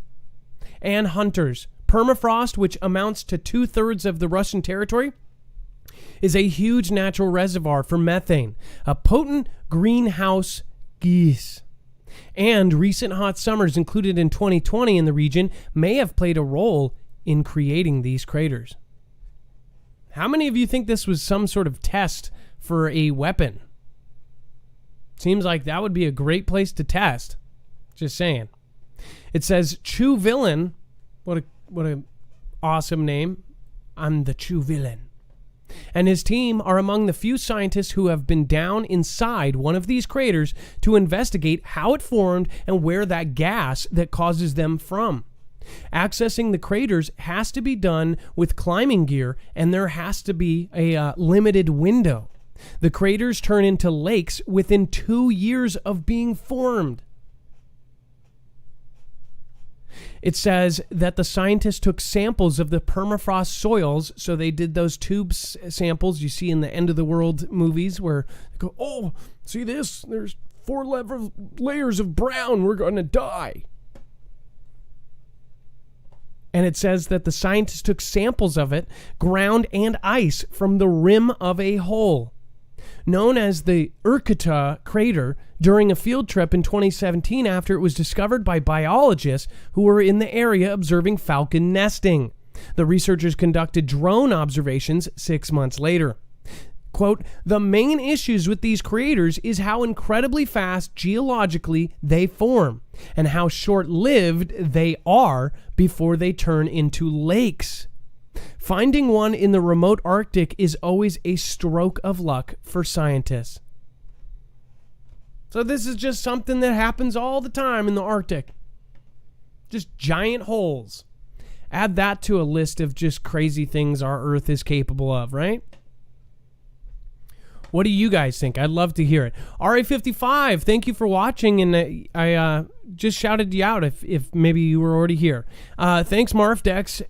and hunters. Permafrost, which amounts to 2/3 of the Russian territory, is a huge natural reservoir for methane, a potent greenhouse gas. And recent hot summers included in 2020 in the region may have played a role in creating these craters. How many of you think this was some sort of test for a weapon? Seems like that would be a great place to test. Just saying. It says True Villain. What a awesome name. I'm the True Villain. And his team are among the few scientists who have been down inside one of these craters to investigate how it formed and where that gas that causes them from. Accessing the craters has to be done with climbing gear, and there has to be a limited window. The craters turn into lakes within 2 years of being formed. It says that the scientists took samples of the permafrost soils. So they did those tube samples you see in the End of the World movies where they go, oh, see this? There's 4 layers of brown. We're going to die. And it says that the scientists took samples of it, ground and ice from the rim of a hole known as the Urkata crater during a field trip in 2017 after it was discovered by biologists who were in the area observing falcon nesting. The researchers conducted drone observations 6 months later. Quote, the main issues with these craters is how incredibly fast geologically they form and how short-lived they are before they turn into lakes. Finding one in the remote Arctic is always a stroke of luck for scientists. So this is just something that happens all the time in the Arctic. Just giant holes. Add that to a list of just crazy things our Earth is capable of, right? What do you guys think? I'd love to hear it. RA55, thank you for watching, and I just shouted you out if maybe you were already here. Thanks, Marf Dex.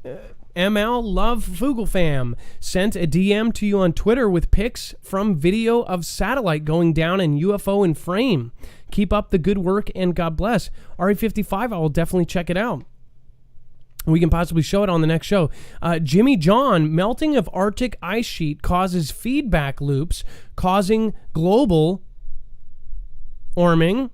ML Love Foogle Fam sent a DM to you on Twitter with pics from video of satellite going down and UFO in frame. Keep up the good work and God bless. RA55, I will definitely check it out. We can possibly show it on the next show. Jimmy John, melting of Arctic ice sheet causes feedback loops, causing global warming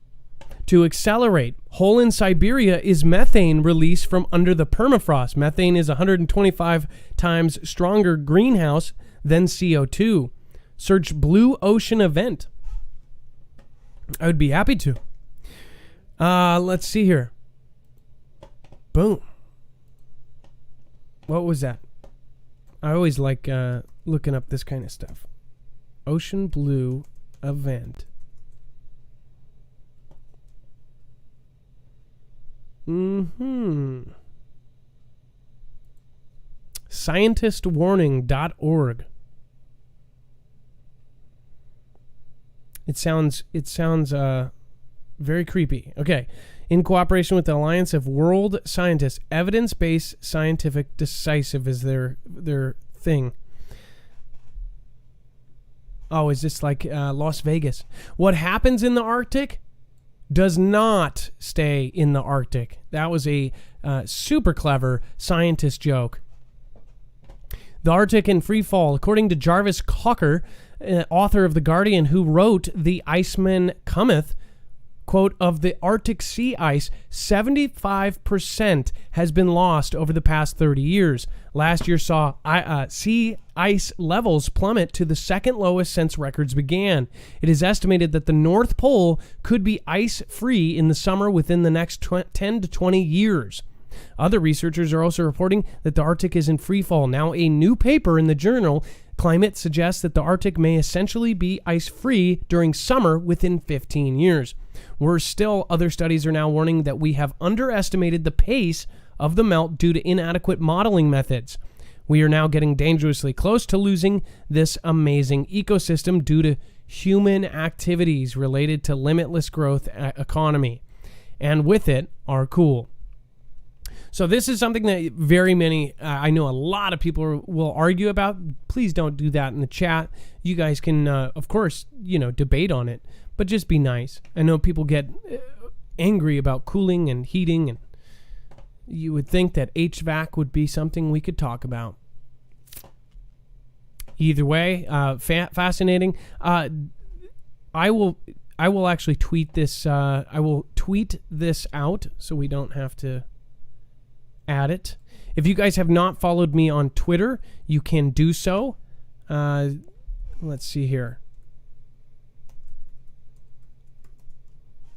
to accelerate. Hole in Siberia is methane release from under the permafrost. Methane is 125 times stronger greenhouse than CO2. Search Blue Ocean event. I would be happy to. Let's see here. Boom. What was that? I always like looking up this kind of stuff. Ocean Blue event. Scientistwarning.org. It sounds very creepy. Okay. In cooperation with the Alliance of World Scientists, evidence-based scientific decisive is their thing. Oh, is this like Las Vegas? What happens in the Arctic does not stay in the Arctic. That was a super clever scientist joke. The Arctic in free fall, according to Jarvis Cocker, author of The Guardian, who wrote The Iceman Cometh, quote, of the Arctic sea ice, 75% has been lost over the past 30 years. Last year saw sea ice levels plummet to the second lowest since records began. It is estimated that the North Pole could be ice-free in the summer within the next 10 to 20 years. Other researchers are also reporting that the Arctic is in free fall. Now, a new paper in the journal Climate suggests that the Arctic may essentially be ice-free during summer within 15 years. Worse still, other studies are now warning that we have underestimated the pace of the melt due to inadequate modeling methods. We are now getting dangerously close to losing this amazing ecosystem due to human activities related to limitless growth economy. And with it, are cool. So this is something that very many, I know a lot of people will argue about. Please don't do that in the chat. You guys can, of course, debate on it, but just be nice. I know people get angry about cooling and heating, and you would think that HVAC would be something we could talk about. Either way, fascinating. I will actually tweet this. I will tweet this out so we don't have to add it. If you guys have not followed me on Twitter, you can do so. Let's see here.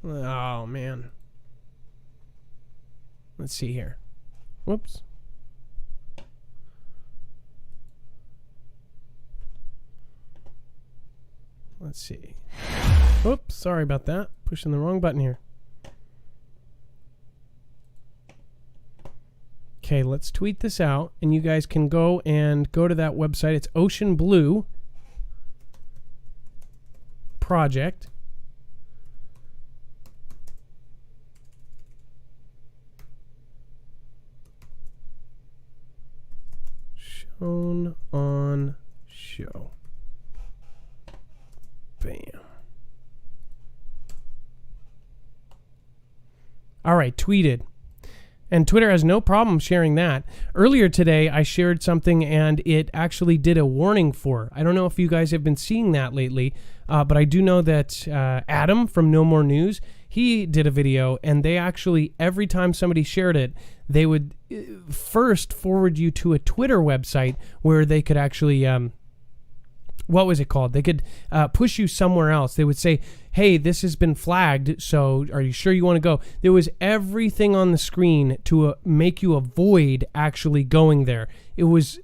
Oh, man. Let's see here. Whoops. Let's see. Oops, sorry about that. Pushing the wrong button here. Okay, let's tweet this out, and you guys can go to that website. It's Ocean Blue Project. Shown on show. Bam. All right, tweeted. And Twitter has no problem sharing that. Earlier today, I shared something, and it actually did a warning for. I don't know if you guys have been seeing that lately, but I do know that Adam from No More News, he did a video, and they actually, every time somebody shared it, they would first forward you to a Twitter website where they could actually... what was it called? They could push you somewhere else. They would say, hey, this has been flagged, so are you sure you want to go? There was everything on the screen to make you avoid actually going there. It was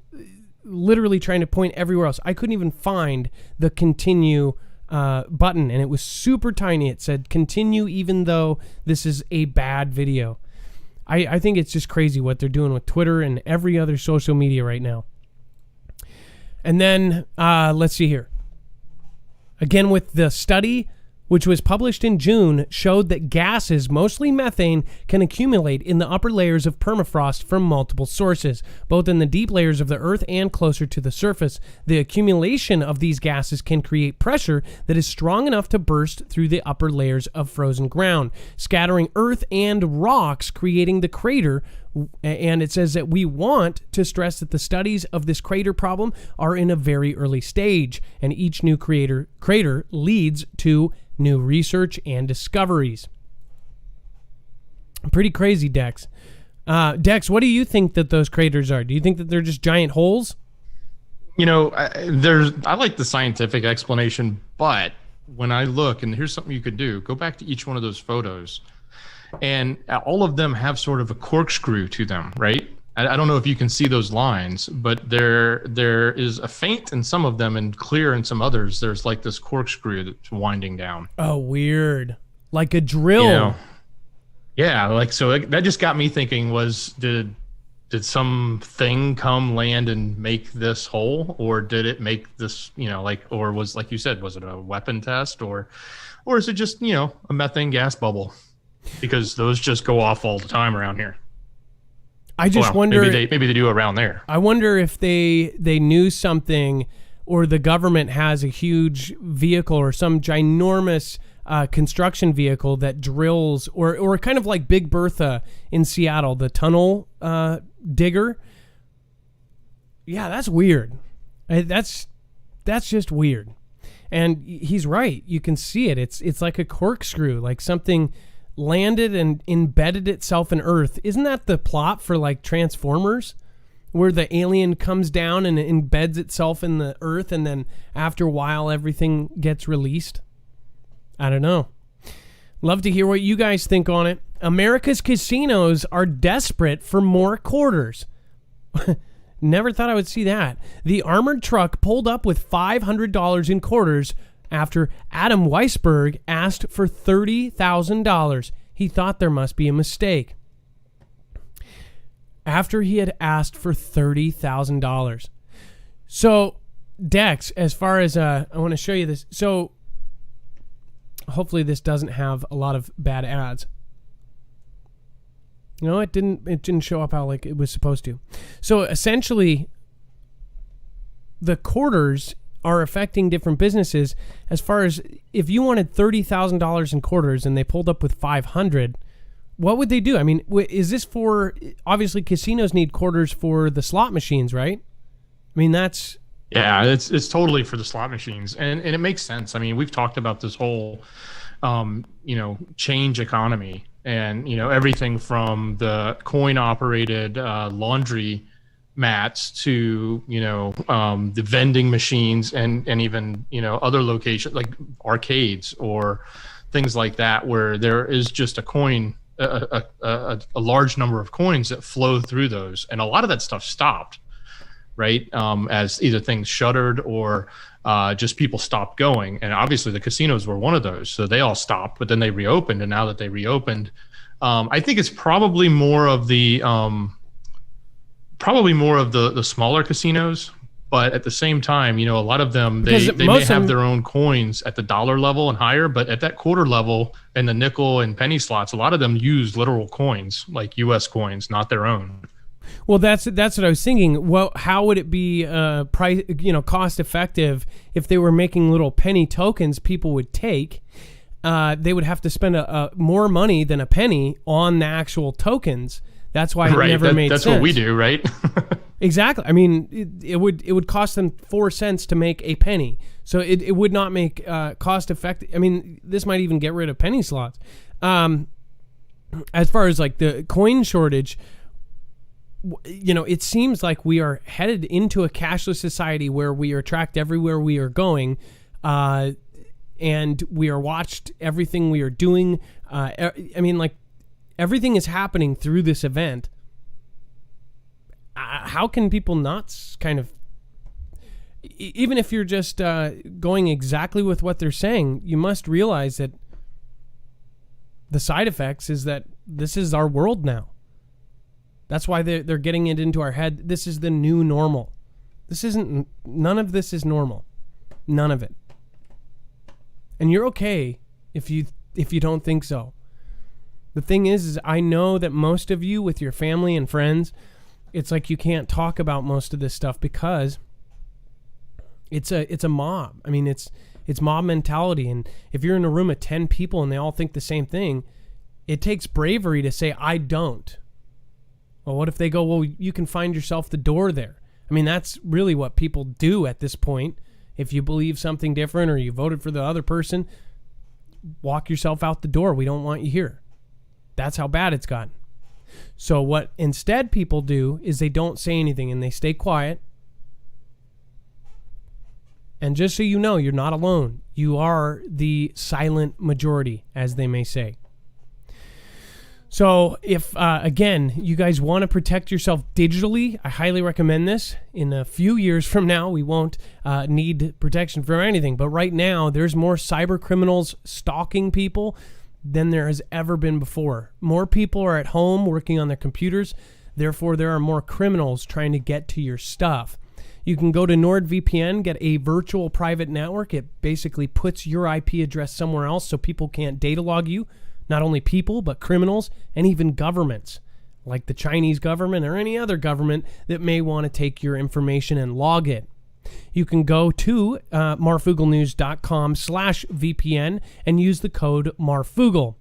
literally trying to point everywhere else. I couldn't even find the continue button, and it was super tiny. It said continue even though this is a bad video. I think it's just crazy what they're doing with Twitter and every other social media right now. And then let's see here. Again, with the study, which was published in June, showed that gases, mostly methane, can accumulate in the upper layers of permafrost from multiple sources, both in the deep layers of the Earth and closer to the surface. The accumulation of these gases can create pressure that is strong enough to burst through the upper layers of frozen ground, scattering earth and rocks, creating the crater. And it says that we want to stress that the studies of this crater problem are in a very early stage, and each new crater leads to new research and discoveries. Pretty crazy, Dex. Dex, what do you think that those craters are? Do you think that they're just giant holes? You know, I like the scientific explanation, but when I look, and here's something you could do, go back to each one of those photos, and all of them have sort of a corkscrew to them, right? I don't know if you can see those lines, but there is a faint in some of them and clear in some others. There's like this corkscrew that's winding down. Oh, weird. Like a drill. You know? Yeah, like, so that just got me thinking, did something come land and make this hole, or did it make this, you know, like, or was, like you said, was it a weapon test, or is it just, you know, a methane gas bubble? Because those just go off all the time around here. I just wonder. Maybe they do around there. I wonder if they knew something, or the government has a huge vehicle or some ginormous construction vehicle that drills, or kind of like Big Bertha in Seattle, the tunnel digger. Yeah, that's weird. That's just weird. And he's right. You can see it. It's like a corkscrew, like something landed and embedded itself in Earth. Isn't that the plot for like Transformers, where the alien comes down and embeds itself in the Earth, and then after a while everything gets released? I don't know. Love to hear what you guys think on it. America's casinos are desperate for more quarters. Never thought I would see that. The armored truck pulled up with $500 in quarters after Adam Weisberg asked for $30,000. He thought there must be a mistake. After he had asked for $30,000. So, Dex, as far as, I want to show you this. So, hopefully this doesn't have a lot of bad ads. No, it didn't show up how like it was supposed to. So, essentially, the quarters are affecting different businesses. As far as if you wanted $30,000 in quarters and they pulled up with 500, what would they do? I mean, is this for, obviously casinos need quarters for the slot machines, right? I mean, that's... Yeah, it's totally for the slot machines. And it makes sense. I mean, we've talked about this whole, you know, change economy, and, you know, everything from the coin operated laundry mats to, you know, the vending machines and even, you know, other locations like arcades or things like that, where there is just a coin, a large number of coins that flow through those. And a lot of that stuff stopped, right? As either things shuttered or just people stopped going. And obviously the casinos were one of those. So they all stopped, but then they reopened. And now that they reopened, I think it's probably more of the smaller casinos, but at the same time, you know, a lot of them, they may have their own coins at the dollar level and higher, but at that quarter level and the nickel and penny slots, a lot of them use literal coins, like U.S. coins, not their own. Well, that's what I was thinking. Well, how would it be cost effective if they were making little penny tokens people would take? They would have to spend more money than a penny on the actual tokens. That's why it never made sense. That's what we do, right? Exactly. I mean, it would cost them 4 cents to make a penny. So it would not make cost effective. I mean, this might even get rid of penny slots. As far as like the coin shortage, you know, it seems like we are headed into a cashless society where we are tracked everywhere we are going, and we are watched everything we are doing. I mean, like, everything is happening through this event. How can people not kind of even if you're just going exactly with what they're saying, you must realize that the side effects is that this is our world now. That's why they're getting it into our head. This is the new normal. None of this is normal. None of it. And you're okay if you don't think so. The thing is I know that most of you with your family and friends, it's like you can't talk about most of this stuff because it's a mob. I mean, it's mob mentality. And if you're in a room of 10 people and they all think the same thing, it takes bravery to say, I don't. Well, what if they go, well, you can find yourself the door there. I mean, that's really what people do at this point. If you believe something different or you voted for the other person, walk yourself out the door. We don't want you here. That's how bad it's gotten. So what instead people do is they don't say anything and they stay quiet. And just so you know, you're not alone. You are the silent majority, as they may say. So if, again, you guys want to protect yourself digitally, I highly recommend this. In a few years from now, we won't need protection for anything. But right now, there's more cyber criminals stalking people than there has ever been before. More people are at home working on their computers. Therefore, there are more criminals trying to get to your stuff. You can go to NordVPN, get a virtual private network. It basically puts your IP address somewhere else so people can't data log you. Not only people, but criminals and even governments, like the Chinese government or any other government that may want to take your information and log it. You can go to marfooglenews.com/VPN and use the code Marfoogle.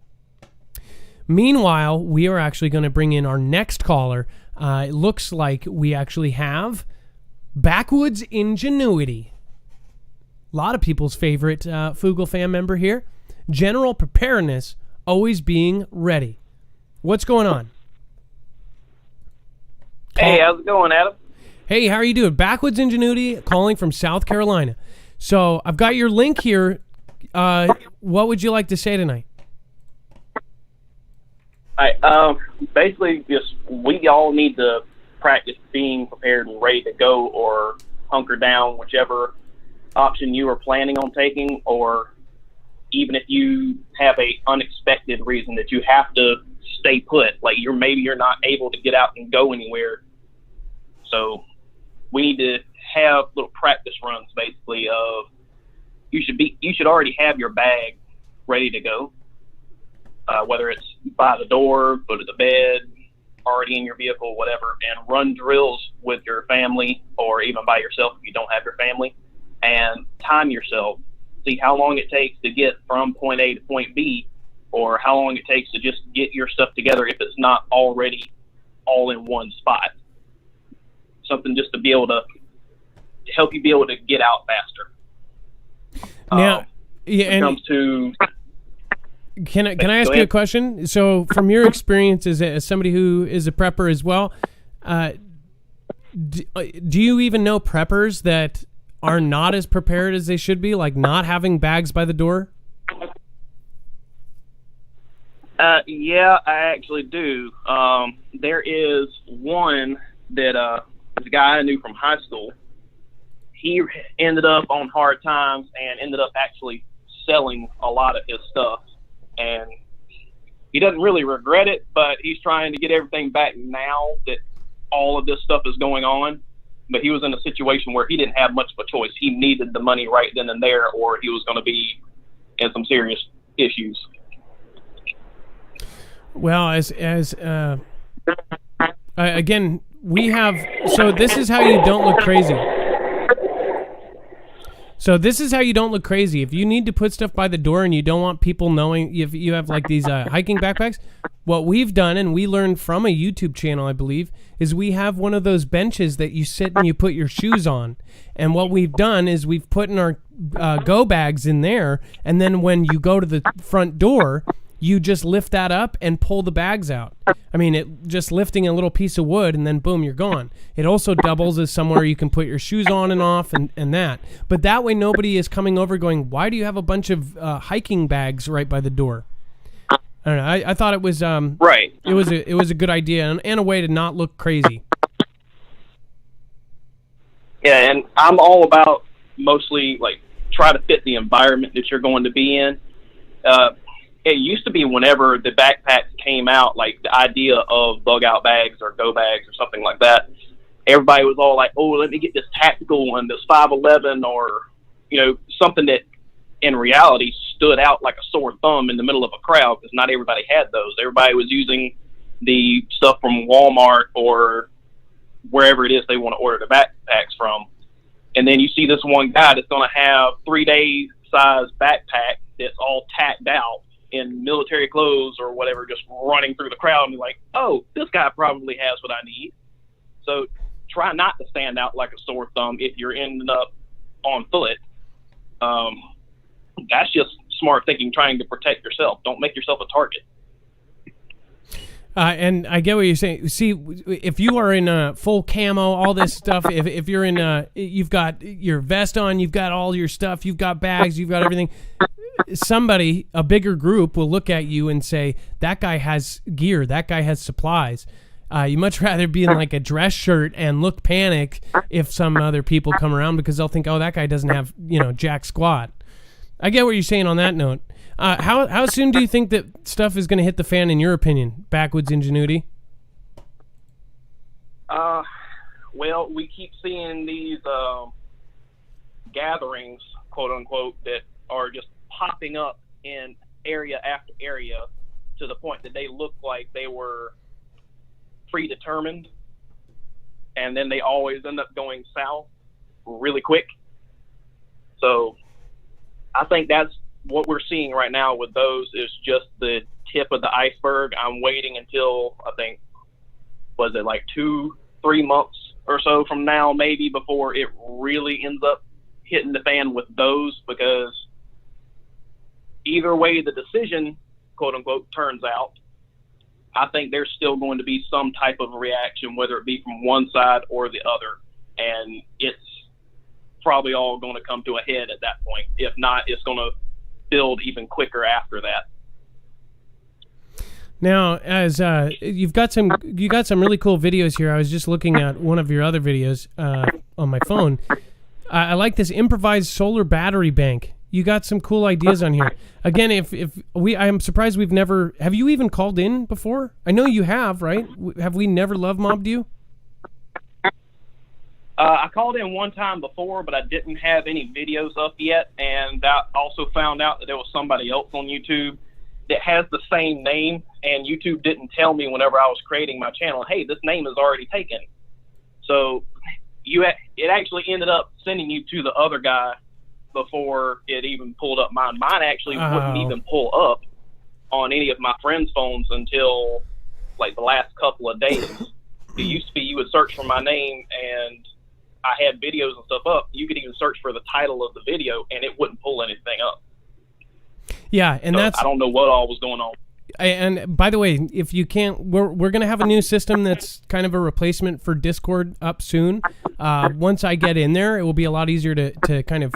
Meanwhile, we are actually going to bring in our next caller. It looks like we actually have Backwoods Ingenuity. A lot of people's favorite Foogle fan member here. General preparedness, always being ready. What's going on? Hey, how's it going, Adam? Hey, how are you doing? Backwoods Ingenuity calling from South Carolina. So I've got your link here. What would you like to say tonight? Basically, just we all need to practice being prepared and ready to go, or hunker down, whichever option you are planning on taking, or even if you have a unexpected reason that you have to stay put, like maybe you're not able to get out and go anywhere. So we need to have little practice runs, basically, of you should already have your bag ready to go, whether it's by the door, go to the bed, already in your vehicle, whatever, and run drills with your family or even by yourself if you don't have your family, and time yourself. See how long it takes to get from point A to point B, or how long it takes to just get your stuff together if it's not already all in one spot. Something just to be able to help you be able to get out faster. Now, can I ask you a question? So, from your experience as somebody who is a prepper as well, do you even know preppers that are not as prepared as they should be, like not having bags by the door? Yeah, I actually do. There is one that this guy I knew from high school. He ended up on hard times and ended up actually selling a lot of his stuff. And he doesn't really regret it, but he's trying to get everything back now that all of this stuff is going on. But he was in a situation where he didn't have much of a choice. He needed the money right then and there, or he was going to be in some serious issues. Well, again, we have. So this is how you don't look crazy. If you need to put stuff by the door and you don't want people knowing, if you have like these hiking backpacks, what we've done, and we learned from a YouTube channel, I believe, is we have one of those benches that you sit and you put your shoes on. And what we've done is we've put in our go bags in there, and then when you go to the front door, you just lift that up and pull the bags out. I mean, just lifting a little piece of wood and then boom, you're gone. It also doubles as somewhere you can put your shoes on and off and that. But that way nobody is coming over going, why do you have a bunch of hiking bags right by the door? I don't know. I thought it was right. It was a good idea and a way to not look crazy. Yeah, and I'm all about mostly like try to fit the environment that you're going to be in. It used to be whenever the backpacks came out, like the idea of bug out bags or go bags or something like that, everybody was all like, oh, let me get this tactical one, this 511, or, you know, something that in reality stood out like a sore thumb in the middle of a crowd, because not everybody had those. Everybody was using the stuff from Walmart or wherever it is they want to order the backpacks from. And then you see this one guy that's going to have 3-day size backpack that's all tacked out in military clothes or whatever, just running through the crowd, and be like, oh, this guy probably has what I need. So try not to stand out like a sore thumb if you're ending up on foot. That's just smart thinking, trying to protect yourself. Don't make yourself a target. And I get what you're saying. See, if you are in full camo, all this stuff, if you're in, you've got your vest on, you've got all your stuff, you've got bags, you've got everything, somebody, a bigger group, will look at you and say, that guy has gear, that guy has supplies. You much rather be in like a dress shirt and look panicked if some other people come around, because they'll think, oh, that guy doesn't have, jack squat. I get what you're saying on that note. How soon do you think that stuff is going to hit the fan, in your opinion? Backwoods Ingenuity? Well, we keep seeing these gatherings, quote unquote, that are just popping up in area after area to the point that they look like they were predetermined, and then they always end up going south really quick. So I think that's what we're seeing right now with those, is just the tip of the iceberg. I'm waiting until, I think, was it like 2-3 months or so from now, maybe, before it really ends up hitting the fan with those, because either way the decision, quote unquote, turns out, I think there's still going to be some type of reaction, whether it be from one side or the other. And it's probably all going to come to a head at that point. If not, it's going to build even quicker after that. Now, as you got some really cool videos here. I was just looking at one of your other videos on my phone. I like this improvised solar battery bank. You got some cool ideas on here. Again, I'm surprised we've never. Have you even called in before? I know you have, right? Have we never love mobbed you? I called in one time before, but I didn't have any videos up yet, and I also found out that there was somebody else on YouTube that has the same name, and YouTube didn't tell me whenever I was creating my channel, hey, this name is already taken. So it actually ended up sending you to the other guy before it even pulled up mine. Mine actually wouldn't even pull up on any of my friends' phones until like the last couple of days. It used to be you would search for my name, and I had videos and stuff up. You could even search for the title of the video, and it wouldn't pull anything up. Yeah, and so that's. I don't know what all was going on. And by the way, if you can't, we're going to have a new system that's kind of a replacement for Discord up soon. Once I get in there, it will be a lot easier to kind of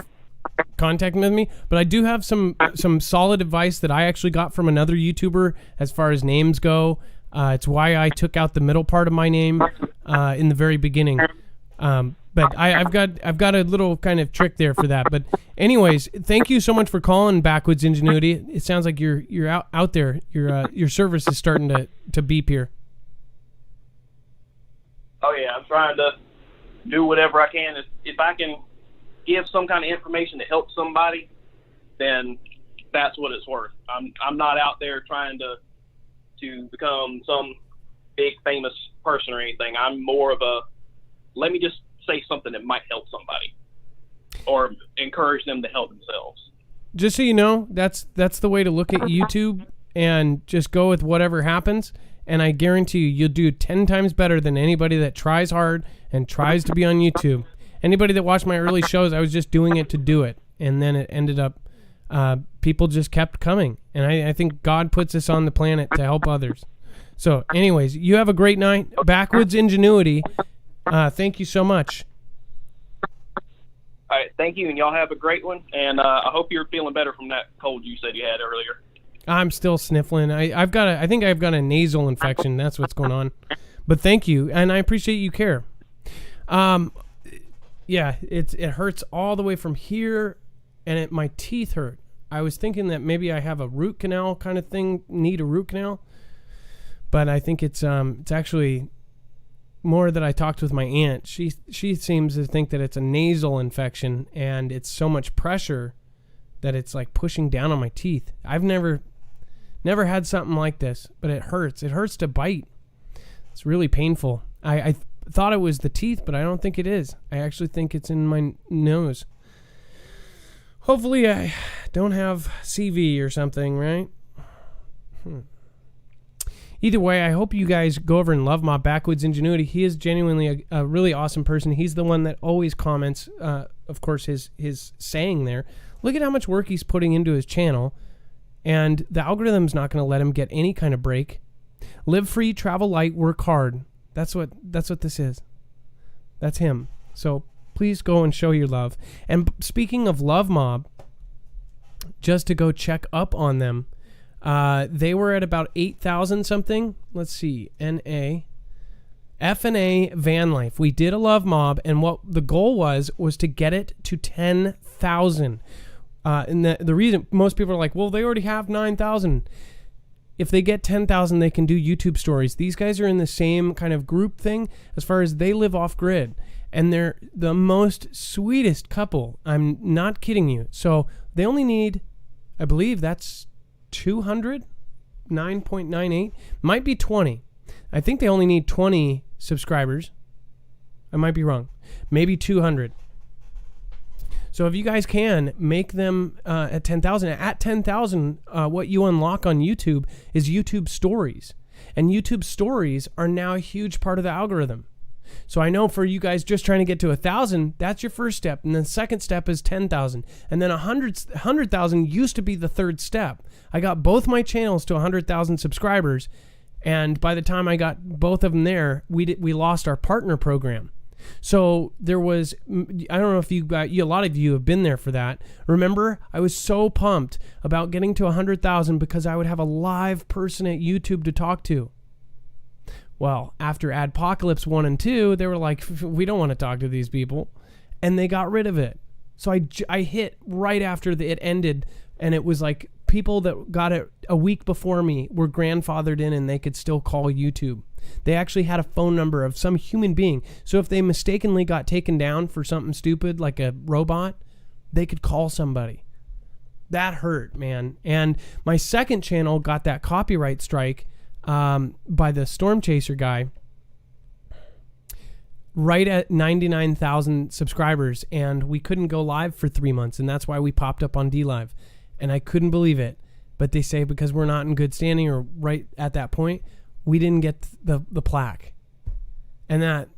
contact with me. But I do have some solid advice that I actually got from another YouTuber as far as names go. It's why I took out the middle part of my name in the very beginning. But I've got a little kind of trick there for that. But anyways, thank you so much for calling Backwoods Ingenuity. It sounds like you're out there. Your service is starting to beep here. Oh yeah, I'm trying to do whatever I can. If I can give some kind of information to help somebody, then that's what it's worth. I'm not out there trying to become some big famous person or anything. I'm more of a, let me just say something that might help somebody or encourage them to help themselves. Just so you know, that's the way to look at YouTube, and just go with whatever happens. And I guarantee you'll do 10 times better than anybody that tries hard and tries to be on YouTube. Anybody that watched my early shows, I was just doing it to do it. And then it ended up, people just kept coming. And I think God puts us on the planet to help others. So anyways, you have a great night. Backwoods Ingenuity. Thank you so much. All right, thank you, and y'all have a great one. And I hope you're feeling better from that cold you said you had earlier. I'm still sniffling. I think I've got a nasal infection. That's what's going on. But thank you, and I appreciate you care. Yeah, it hurts all the way from here, and my teeth hurt. I was thinking that maybe I have a root canal kind of thing, need a root canal, but I think it's actually more that I talked with my aunt. She seems to think that it's a nasal infection, and it's so much pressure that it's like pushing down on my teeth. I've never had something like this, but it hurts. It hurts to bite. It's really painful. I thought it was the teeth, but I don't think it is. I actually think it's in my nose. Hopefully I don't have CV or something, right? Either way, I hope you guys go over and love my Backwoods Ingenuity. He is genuinely a really awesome person. He's the one that always comments, of course, his saying there. Look at how much work he's putting into his channel, and the algorithm's not going to let him get any kind of break. Live free, travel light, work hard. That's what this is. That's him. So please go and show your love. And speaking of Love Mob, just to go check up on them, they were at about 8,000 something. Let's see, F&A Van Life. We did a Love Mob, and what the goal was to get it to 10,000. And the reason most people are like, well, they already have 9,000. If they get 10,000, they can do YouTube stories. These guys are in the same kind of group thing as far as they live off grid. And they're the most sweetest couple. I'm not kidding you. So they only need, I believe that's 200, 9.98. Might be 20. I think they only need 20 subscribers. I might be wrong. Maybe 200. So if you guys can make them at 10,000, at 10,000, what you unlock on YouTube is YouTube stories. And YouTube stories are now a huge part of the algorithm. So I know for you guys just trying to get to 1,000, that's your first step. And the second step is 10,000. And then 100,000 used to be the third step. I got both my channels to 100,000 subscribers. And by the time I got both of them there, we lost our partner program. So there was, I don't know if a lot of you have been there for that. Remember, I was so pumped about getting to 100,000 because I would have a live person at YouTube to talk to. Well, after Adpocalypse 1 and 2, they were like, we don't want to talk to these people. And they got rid of it. So I hit right after it ended, and it was like people that got it a week before me were grandfathered in and they could still call YouTube. They actually had a phone number of some human being. So if they mistakenly got taken down for something stupid like a robot, they could call somebody. That hurt, man. And my second channel got that copyright strike by the Storm Chaser guy right at 99,000 subscribers, and we couldn't go live for 3 months, and that's why we popped up on DLive. And I couldn't believe it. But they say because we're not in good standing or right at that point, we didn't get the plaque. And that,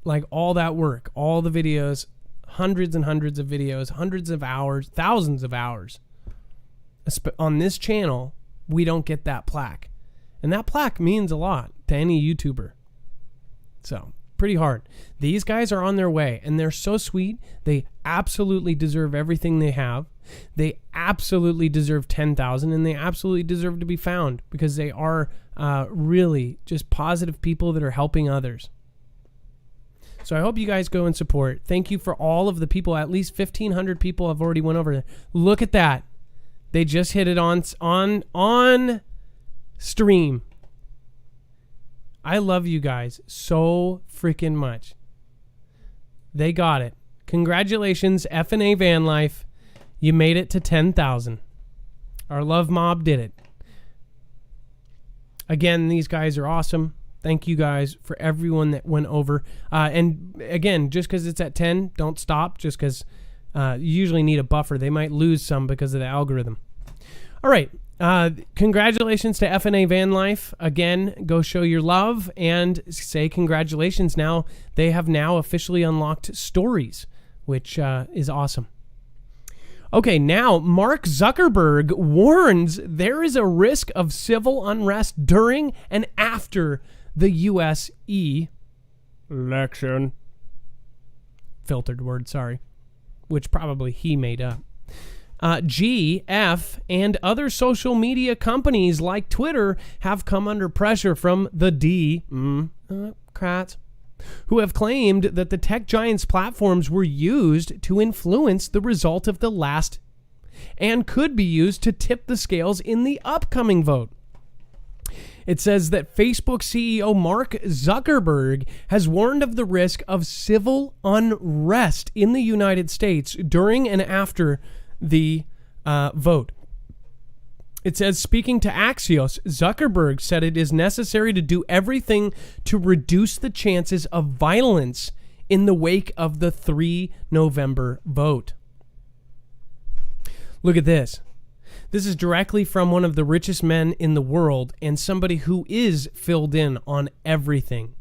like all that work, all the videos, hundreds and hundreds of videos, hundreds of hours, thousands of hours. On this channel, we don't get that plaque. And that plaque means a lot to any YouTuber. So, pretty hard. These guys are on their way, and they're so sweet. They absolutely deserve everything they have. They absolutely deserve 10,000, and they absolutely deserve to be found because they are really just positive people that are helping others. So I hope you guys go and support. Thank you for all of the people. At least 1,500 people have already went over there. Look at that. They just hit it on stream. I love you guys so freaking much. They got it. Congratulations, F&A Van Life. You made it to 10,000. Our love mob did it. Again, these guys are awesome. Thank you guys for everyone that went over. And again, just because it's at 10, don't stop. Just because you usually need a buffer. They might lose some because of the algorithm. All right. Congratulations to F&A Van Life. Again, go show your love and say congratulations. Now they have now officially unlocked stories, which is awesome. Okay, now Mark Zuckerberg warns there is a risk of civil unrest during and after the U.S. election. Filtered word, sorry. Which probably he made up. G, F, and other social media companies like Twitter have come under pressure from the Democrats. who have claimed that the tech giants' platforms were used to influence the result of the last and could be used to tip the scales in the upcoming vote. It says that Facebook CEO Mark Zuckerberg has warned of the risk of civil unrest in the United States during and after the vote. It says, speaking to Axios, Zuckerberg said it is necessary to do everything to reduce the chances of violence in the wake of the 3 November vote. Look at this. This is directly from one of the richest men in the world and somebody who is filled in on everything.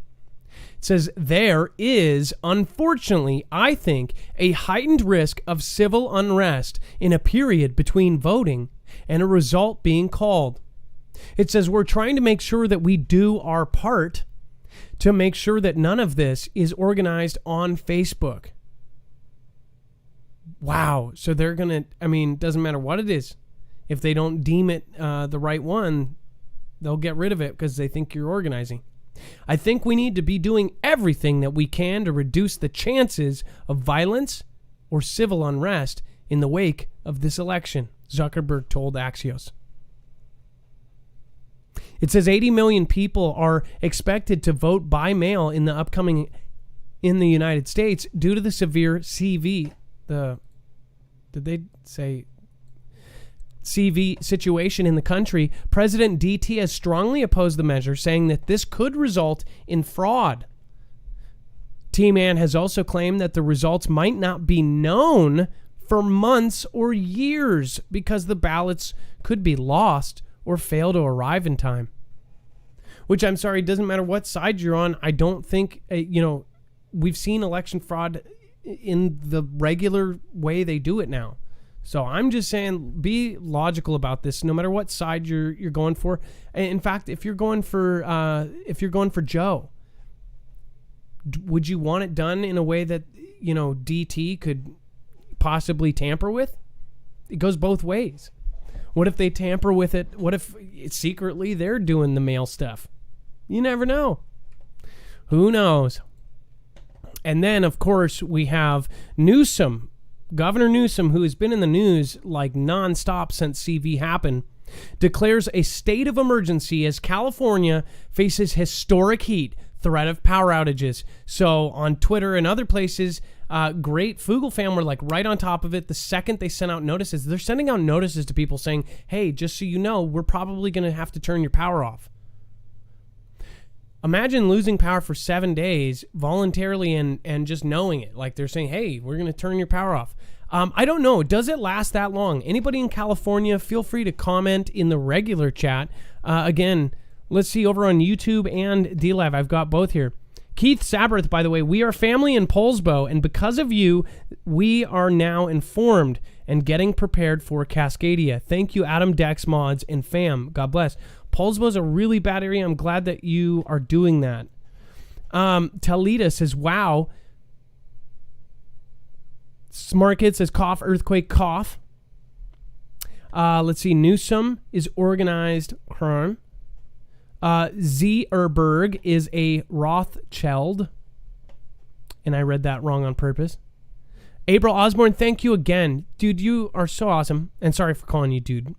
It says, there is, unfortunately, I think, a heightened risk of civil unrest in a period between voting and a result being called. It says, we're trying to make sure that we do our part to make sure that none of this is organized on Facebook. Wow. So they're going to, doesn't matter what it is. If they don't deem it the right one, they'll get rid of it because they think you're organizing. I think we need to be doing everything that we can to reduce the chances of violence or civil unrest in the wake of this election, Zuckerberg told Axios. It says 80 million people are expected to vote by mail in the United States due to the severe CV situation in the country. President DT has strongly opposed the measure, saying that this could result in fraud. T-Man has also claimed that the results might not be known for months or years because the ballots could be lost or fail to arrive in time. Which, I'm sorry, doesn't matter what side you're on. I don't think, we've seen election fraud in the regular way they do it now. So I'm just saying, be logical about this, no matter what side you're going for. In fact, if you're going for Joe, would you want it done in a way that DT could possibly tamper with? It goes both ways. What if they tamper with it? What if secretly they're doing the mail stuff? You never know. Who knows? And then, of course, we have Newsom. Governor Newsom, who has been in the news like nonstop since CV happened, declares a state of emergency as California faces historic heat, threat of power outages. So on Twitter and other places, great Foogle fan were like right on top of it. The second they sent out notices, they're sending out notices to people saying, hey, just so you know, we're probably going to have to turn your power off. Imagine losing power for 7 days voluntarily and just knowing it. Like they're saying, hey, we're going to turn your power off. I don't know. Does it last that long? Anybody in California, feel free to comment in the regular chat. Again, let's see over on YouTube and DLive. I've got both here. Keith Sabrath, by the way, we are family in Polsbo, and because of you, we are now informed and getting prepared for Cascadia. Thank you, Adam, Dex, Mods, and fam. God bless. Polsbo's a really bad area. I'm glad that you are doing that. Talita says, wow. Smart Kid says, cough, earthquake, cough. Let's see. Newsom is organized crime. Zierberg is a Rothschild. And I read that wrong on purpose. April Osborne, thank you again. Dude, you are so awesome. And sorry for calling you dude.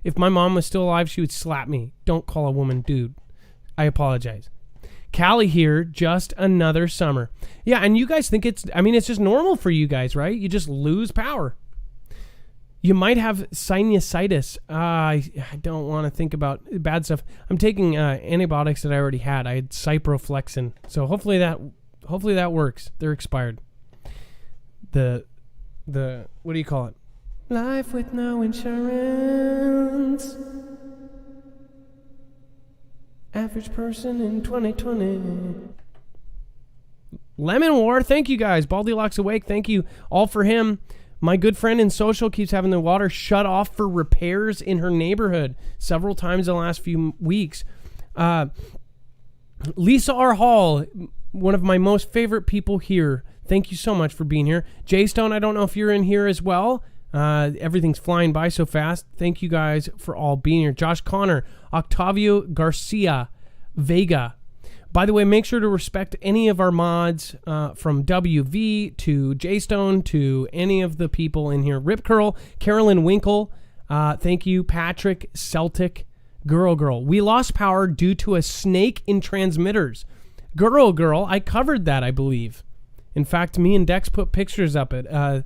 If my mom was still alive, she would slap me. Don't call a woman dude. I apologize. Callie here, just another summer. Yeah, and you guys think it's just normal for you guys, right? You just lose power. You might have sinusitis. I don't want to think about bad stuff. I'm taking antibiotics that I already had. I had ciproflexin. So hopefully that works. They're expired. The what do you call it? Life with no insurance. Average person in 2020. Lemon War, thank you guys. Baldylocks Awake, thank you all for him. My good friend in social keeps having the water shut off for repairs in her neighborhood several times in the last few weeks. Lisa R. Hall, one of my most favorite people here. Thank you so much for being here. Jay Stone, I don't know if you're in here as well. Everything's flying by so fast. Thank you guys for all being here. Josh Connor, Octavio Garcia, Vega, By the way, make sure to respect any of our mods, from WV to J-Stone to any of the people in here. Rip Curl, Carolyn Winkle, thank you, Patrick, Celtic, Girl. We lost power due to a snake in transmitters. Girl, I covered that, I believe. In fact, me and Dex put pictures up. A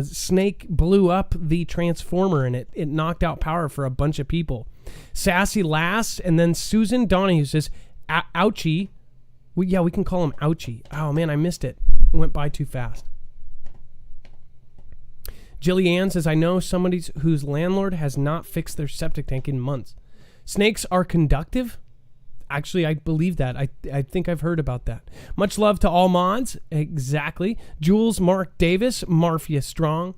snake blew up the transformer, and it knocked out power for a bunch of people. Sassy Lass, and then Susan Donahue says, Ouchie. We can call him Ouchie. Oh, man, I missed it. It went by too fast. Jillianne says, I know somebody whose landlord has not fixed their septic tank in months. Snakes are conductive? Actually, I believe that. I think I've heard about that. Much love to all mods. Exactly. Jules, Mark Davis, Marfia Strong.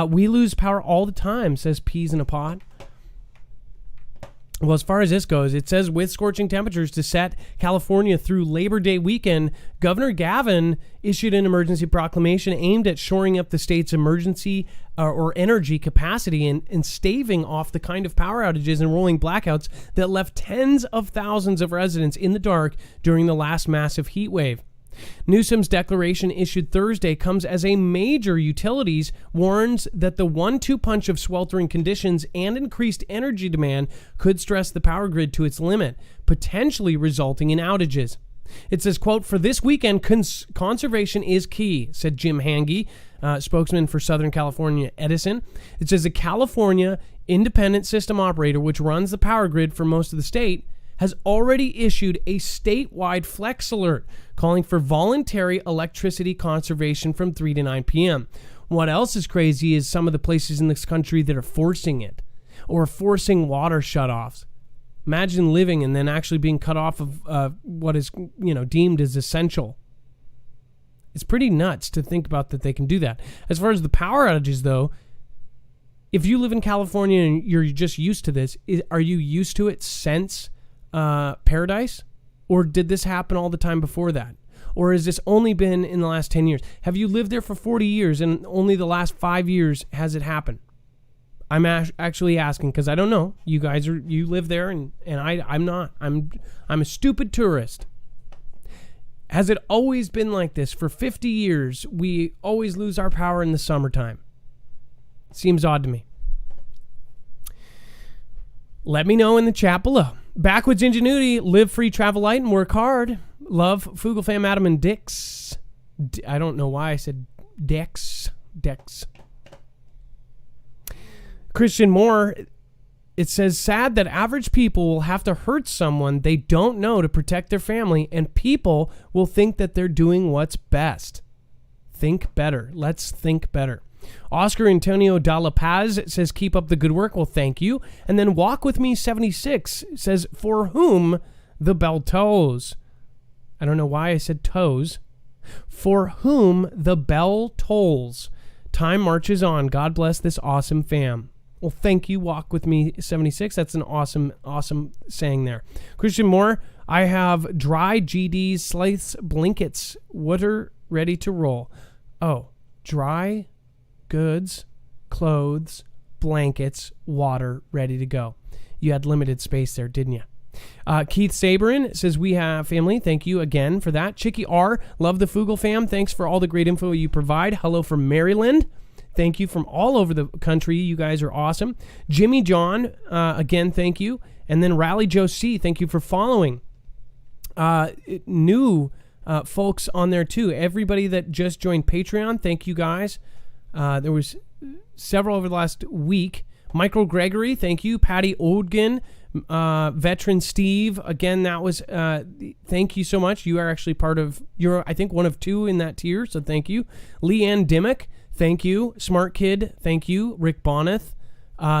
We lose power all the time, says Peas in a Pod. Well, as far as this goes, it says with scorching temperatures to set California through Labor Day weekend, Governor Gavin issued an emergency proclamation aimed at shoring up the state's emergency or energy capacity and staving off the kind of power outages and rolling blackouts that left tens of thousands of residents in the dark during the last massive heat wave. Newsom's declaration issued Thursday comes as a major utilities warns that the 1-2 punch of sweltering conditions and increased energy demand could stress the power grid to its limit, potentially resulting in outages. It says, quote, for this weekend, conservation is key, said Jim Hange, spokesman for Southern California Edison. It says the California Independent System Operator, which runs the power grid for most of the state, has already issued a statewide flex alert calling for voluntary electricity conservation from 3 to 9 p.m. What else is crazy is some of the places in this country that are forcing it or forcing water shutoffs. Imagine living and then actually being cut off of what is, deemed as essential. It's pretty nuts to think about that they can do that. As far as the power outages, though, if you live in California and you're just used to this, are you used to it since Paradise? Or did this happen all the time before that? Or has this only been in the last 10 years? Have you lived there for 40 years and only the last 5 years has it happened? I'm actually asking because I don't know. You live there and I'm not. I'm a stupid tourist. Has it always been like this? For 50 years, we always lose our power in the summertime. Seems odd to me. Let me know in the chat below. Backwoods Ingenuity, live free, travel light, and work hard. Love, Foogle fam, Adam and Dex. I don't know why I said Dex. Christian Moore, it says, sad that average people will have to hurt someone they don't know to protect their family, and people will think that they're doing what's best. Think better. Let's think better. Oscar Antonio Dalla Paz says, keep up the good work. Well, thank you. And then Walk With Me 76 says, for whom the bell tolls. I don't know why I said toes. For whom the bell tolls. Time marches on. God bless this awesome fam. Well, thank you, Walk With Me 76. That's an awesome saying there. Christian Moore, I have dry GDs, slice blankets, water ready to roll. Oh, dry goods, clothes, blankets, water, ready to go. You had limited space there, didn't you? Keith Sabrin says, we have family. Thank you again for that. Chicky R, love the Foogle fam. Thanks for all the great info you provide. Hello from Maryland. Thank you from all over the country. You guys are awesome. Jimmy John, again, thank you. And then Rally Joe C, thank you for following. New folks on there too. Everybody that just joined Patreon, thank you guys. There was several over the last week. Michael Gregory, thank you. Patty Odgen, Veteran Steve, again, that was, thank you so much. You are actually you're, I think, one of two in that tier, so thank you. Leanne Dimmick, thank you. Smart Kid, thank you. Rick Bonneth,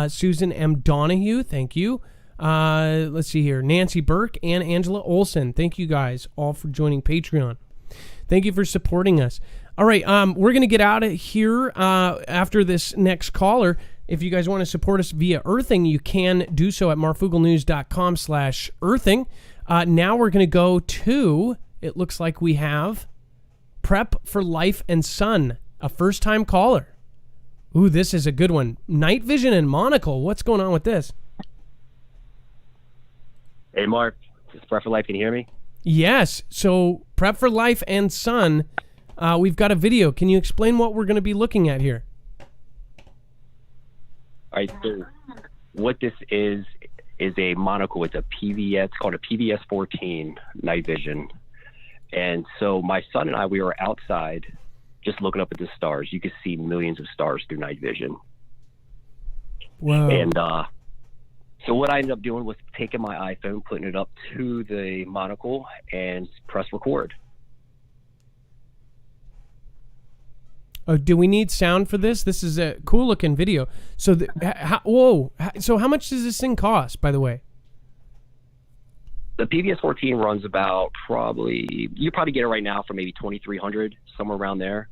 Susan M. Donahue, thank you. Let's see here. Nancy Burke and Angela Olson, thank you guys all for joining Patreon. Thank you for supporting us. All right, we're going to get out of here after this next caller. If you guys want to support us via Earthing, you can do so at marfooglenews.com/earthing. Now we're going to go to, it looks like we have Prep for Life and Sun, a first-time caller. Ooh, this is a good one. Night Vision and Monocle. What's going on with this? Hey, Mark. It's Prep for Life. Can you hear me? Yes. So Prep for Life and Son, we've got a video. Can you explain what we're going to be looking at here? All right, so what this is a monocle. It's a PVS, it's called a PVS 14 night vision. And so my son and I, we were outside just looking up at the stars. You could see millions of stars through night vision. Wow. And so what I ended up doing was taking my iPhone, putting it up to the monocle, and press record. Oh, do we need sound for this? This is a cool looking video. So, so how much does this thing cost, by the way? The PVS 14 runs about you probably get it right now for maybe $2,300, somewhere around there.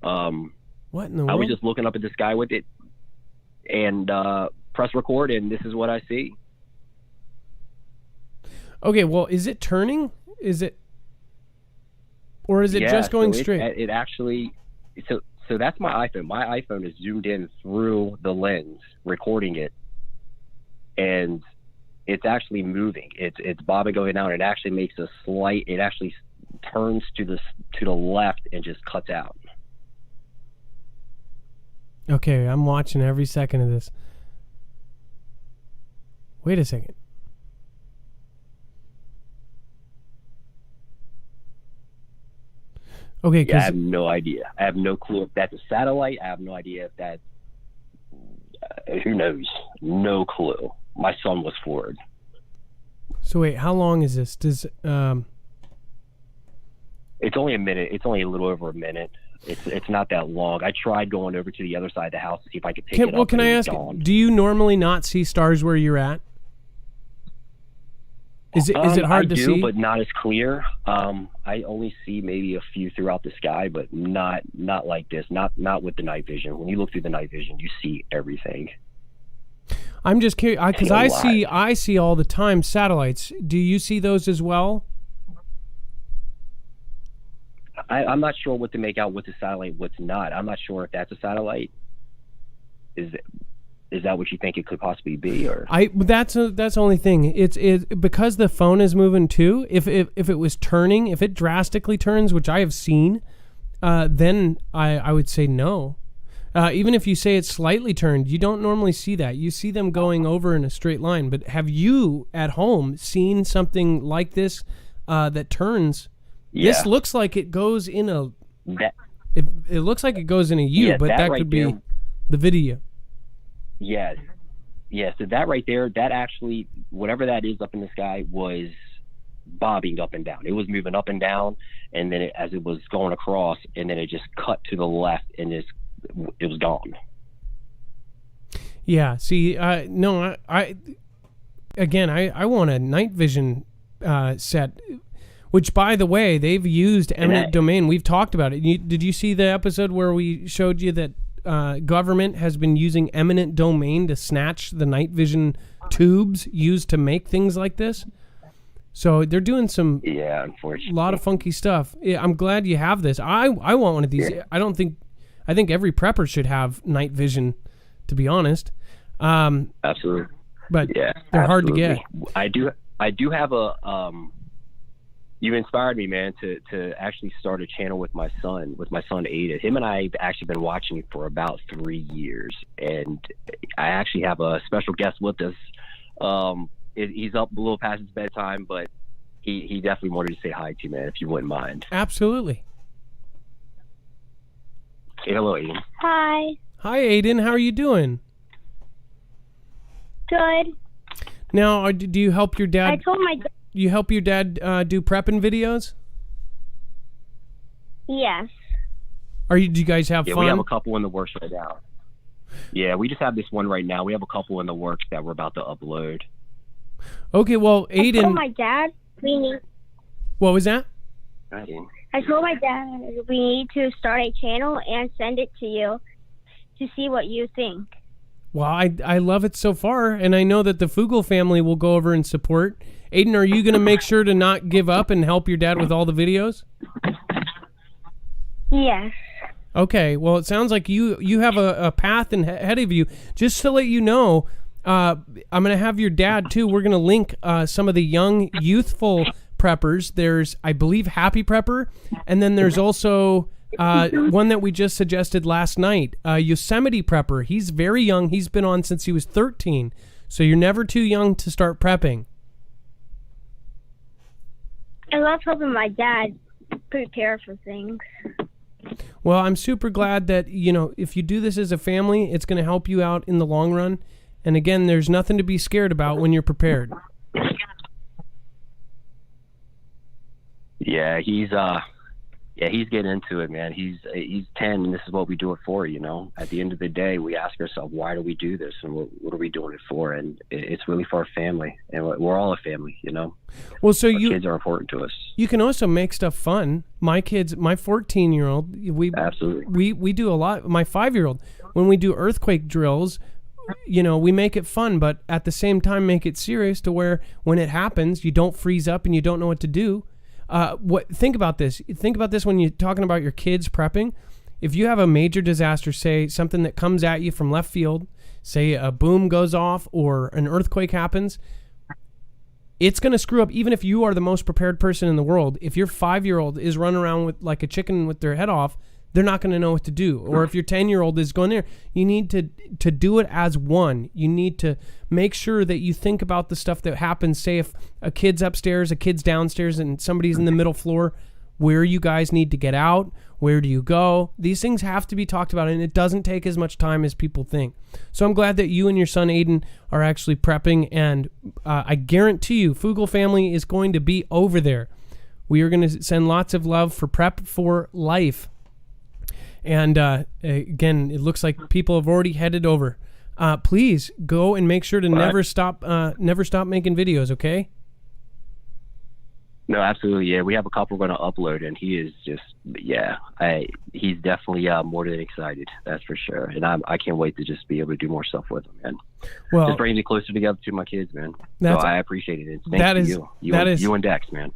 What in the world? I was just looking up at the sky with it and press record, and this is what I see. Okay, well, is it turning? Or is it just going straight? It actually, so that's my iPhone. My iPhone is zoomed in through the lens, recording it, and it's actually moving. It's bobbing going down. It actually makes it actually turns to the left and just cuts out. Okay, I'm watching every second of this. Wait a second. Okay, I have no idea. I have no clue if that's a satellite. I have no idea if that's who knows. No clue. My son was floored. So wait, how long is this? It's only a minute. It's only a little over a minute. It's not that long. I tried going over to the other side of the house to see if I could pick it up. Well, can I ask, do you normally not see stars where you're at? Is it hard to see? I do, but not as clear. I only see maybe a few throughout the sky, but not like this. Not with the night vision. When you look through the night vision, you see everything. I'm just curious because I see all the time satellites. Do you see those as well? I'm not sure what to make out what's a satellite, what's not. I'm not sure if that's a satellite. Is that what you think it could possibly be? Or that's the only thing. It's because the phone is moving too. If it was turning, if it drastically turns, which I have seen, then I would say no. Even if you say it's slightly turned, you don't normally see that. You see them going over in a straight line. But have you at home seen something like this that turns? Yeah. This looks like it goes in a. It looks like it goes in a U, but that right could be the video. Yes. Yeah, so that right there, that actually, whatever that is up in the sky was bobbing up and down. It was moving up and down, and then as it was going across, and then it just cut to the left, and it was gone. Yeah, see, no, I want a night vision set, which, by the way, they've used eminent domain. We've talked about it. Did you see the episode where we showed you that government has been using eminent domain to snatch the night vision tubes used to make things like this? So they're doing some unfortunately, a lot of funky stuff. Yeah, I'm glad you have this. I want one of these. Yeah. I think every prepper should have night vision, to be honest. Absolutely. But they're hard to get. I do have a you inspired me, man, to actually start a channel with my son Aiden. Him and I have actually been watching it for about 3 years, and I actually have a special guest with us. He's up a little past his bedtime, but he definitely wanted to say hi to you, man, if you wouldn't mind. Absolutely. Say hello, Aiden. Hi. Hi, Aiden. How are you doing? Good. Now, do you help your dad? I told my dad. You help your dad do prepping videos? Yes. Do you guys have fun? We have a couple in the works right now. Yeah, we just have this one right now. We have a couple in the works that we're about to upload. Okay, well, Aiden. I told my dad we need. What was that? I told my dad we need to start a channel and send it to you to see what you think. Well, I love it so far, and I know that the Foogle family will go over and support. Aiden, are you going to make sure to not give up and help your dad with all the videos? Yes. Okay, well, it sounds like you have a path ahead of you. Just to let you know, I'm going to have your dad, too. We're going to link some of the young, youthful preppers. There's, I believe, Happy Prepper, and then there's also one that we just suggested last night, Yosemite Prepper. He's very young. He's been on since he was 13, so you're never too young to start prepping. I love helping my dad prepare for things. Well, I'm super glad that, you know, if you do this as a family, it's going to help you out in the long run. And again, there's nothing to be scared about when you're prepared. Yeah, he's getting into it, man. He's 10, and this is what we do it for, you know. At the end of the day, we ask ourselves, why do we do this, and what are we doing it for? And it's really for our family, and we're all a family, you know. Well, so our kids are important to us. You can also make stuff fun. My kids, my 14-year-old, absolutely we do a lot. My 5-year-old, when we do earthquake drills, you know, we make it fun, but at the same time make it serious to where when it happens, you don't freeze up and you don't know what to do. Think about this. Think about this when you're talking about your kids prepping. If you have a major disaster, say something that comes at you from left field, say a boom goes off or an earthquake happens, it's going to screw up even if you are the most prepared person in the world. If your 5-year-old is running around with like a chicken with their head off, they're not going to know what to do. Or if your 10-year-old is going there, you need to do it as one. You need to make sure that you think about the stuff that happens. Say if a kid's upstairs, a kid's downstairs, and somebody's in the middle floor, where you guys need to get out, where do you go? These things have to be talked about, and it doesn't take as much time as people think. So I'm glad that you and your son Aiden are actually prepping, and I guarantee you, Foogle family is going to be over there. We are going to send lots of love for Prep for Life. And again, it looks like people have already headed over. Please go and make sure to never stop making videos, okay? No, absolutely. Yeah, we have a couple we're going to upload, and he is just, he's definitely more than excited. That's for sure. And I can't wait to just be able to do more stuff with him, man. Well, just brings me closer together to my kids, man. So I appreciate it. Thanks to you and Dex, man.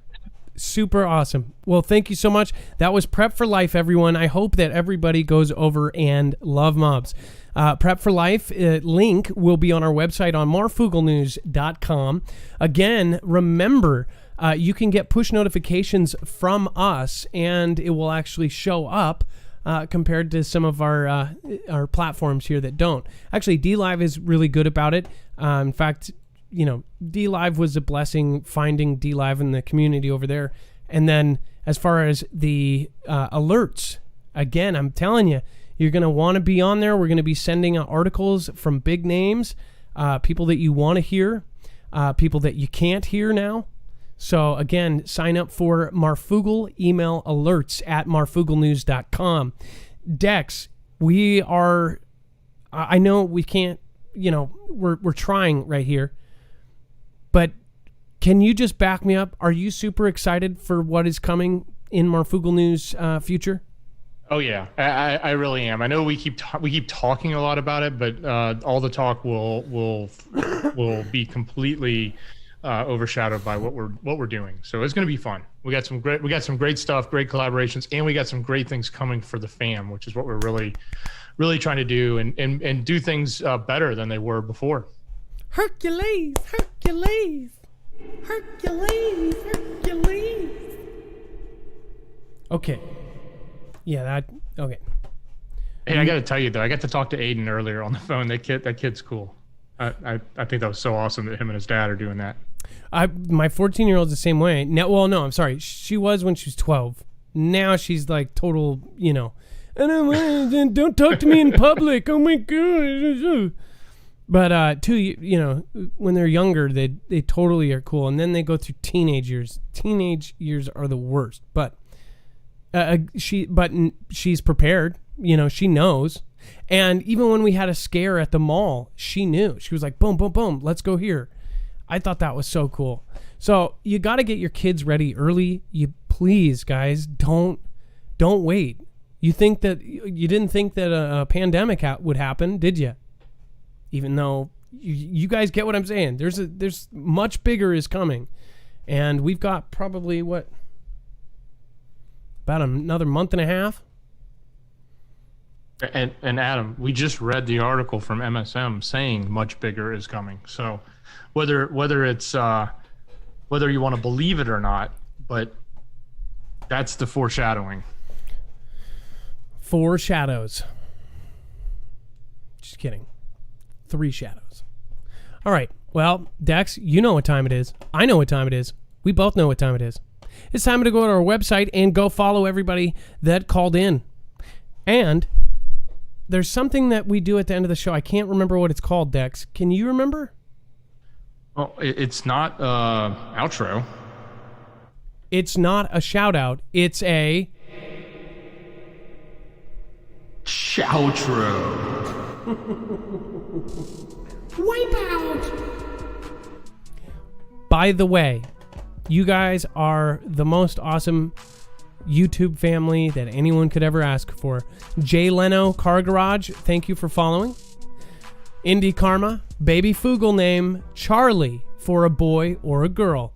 Super awesome. Well, thank you so much. That was Prep for Life, everyone. I hope that everybody goes over and love mobs. Prep for Life link will be on our website on marfooglenews.com. Again, remember, you can get push notifications from us, and it will actually show up compared to some of our platforms here that don't. Actually, DLive is really good about it. In fact, you know, DLive was a blessing finding DLive in the community over there. And then as far as the alerts, again, I'm telling you, you're going to want to be on there. We're going to be sending out articles from big names, people that you want to hear, people that you can't hear now. So again, sign up for Marfoogle email alerts at marfooglenews.com. Dex, I know we can't, you know, we're trying right here. But can you just back me up? Are you super excited for what is coming in Marfoogle News future? Oh yeah, I really am. I know we keep talking a lot about it, but all the talk will be completely overshadowed by what we're doing. So it's going to be fun. We got some great stuff, great collaborations, and we got some great things coming for the fam, which is what we're really trying to do and do things better than they were before. Hercules. Okay. Yeah, okay. Hey, I got to tell you though, I got to talk to Aiden earlier on the phone. That kid's cool. I think that was so awesome that him and his dad are doing that. My 14-year-old's the same way. No, I'm sorry. She was when she was 12. Now she's like total, you know, don't talk to me in public. Oh my God. But you know, when they're younger, they totally are cool, and then they go through teenage years. Teenage years are the worst. But she's prepared. You know, she knows. And even when we had a scare at the mall, she knew. She was like, boom, boom, boom, let's go here. I thought that was so cool. So you got to get your kids ready early. You please, guys, don't wait. You didn't think that a pandemic would happen, did you? Even though you guys get what I'm saying. There's much bigger is coming. And we've got probably about another month and a half. And Adam, we just read the article from MSM saying much bigger is coming. So whether it's whether you want to believe it or not, but that's the foreshadowing. 4 shadows. Just kidding. 3 shadows. All right. Well, Dex, you know what time it is. I know what time it is. We both know what time it is. It's time to go to our website and go follow everybody that called in. And there's something that we do at the end of the show. I can't remember what it's called, Dex. Can you remember? Well, it's not outro. It's not a shout out. It's a Shoutro. Wipeout. By the way, you guys are the most awesome YouTube family that anyone could ever ask for. Jay Leno Car Garage, thank you for following. Indie Karma, baby Foogle name Charlie for a boy or a girl.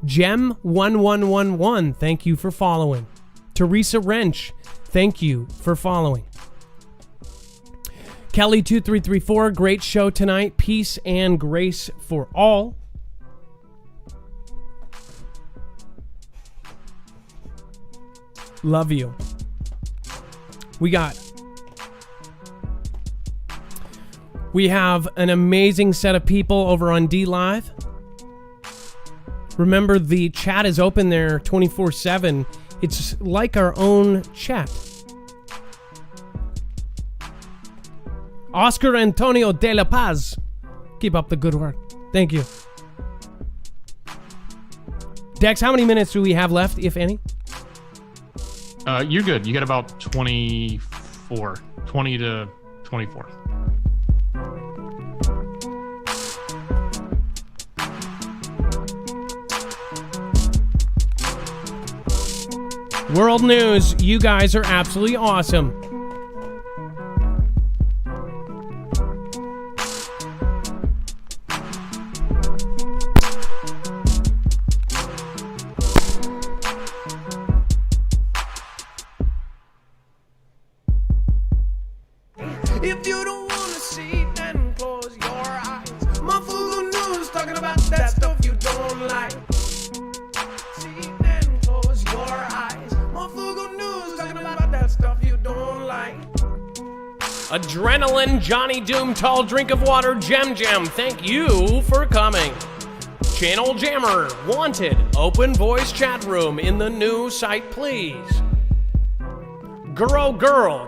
Gem1111, thank you for following. Teresa Wrench, thank you for following. Kelly2334, great show tonight. Peace and grace for all. Love you. We have an amazing set of people over on D Live. Remember, the chat is open there 24/7. It's like our own chat. Oscar Antonio de la Paz, keep up the good work. Thank you. Dex, how many minutes do we have left, if any? You're good. You got about 20 to 24. World news, you guys are absolutely awesome. If you don't wanna see, then close your eyes. Marfoogle News talking about that stuff you don't like. See, then close your eyes. Marfoogle News talking about that stuff you don't like. Adrenaline, Johnny Doom, tall drink of water, Gem, thank you for coming. Channel Jammer, wanted, open voice chat room in the new site, please. Girl,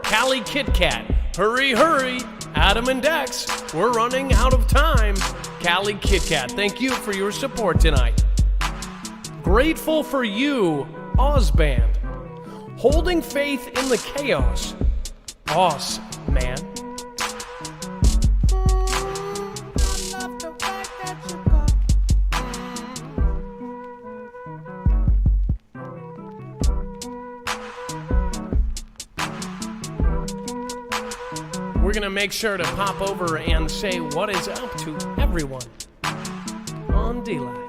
Callie Kit Kat, hurry, Adam and Dex, we're running out of time. Callie Kit Kat, thank you for your support tonight. Grateful for you, Ozband. Holding faith in the chaos. Oz, man. We're going to make sure to pop over and say what is up to everyone on D-Live.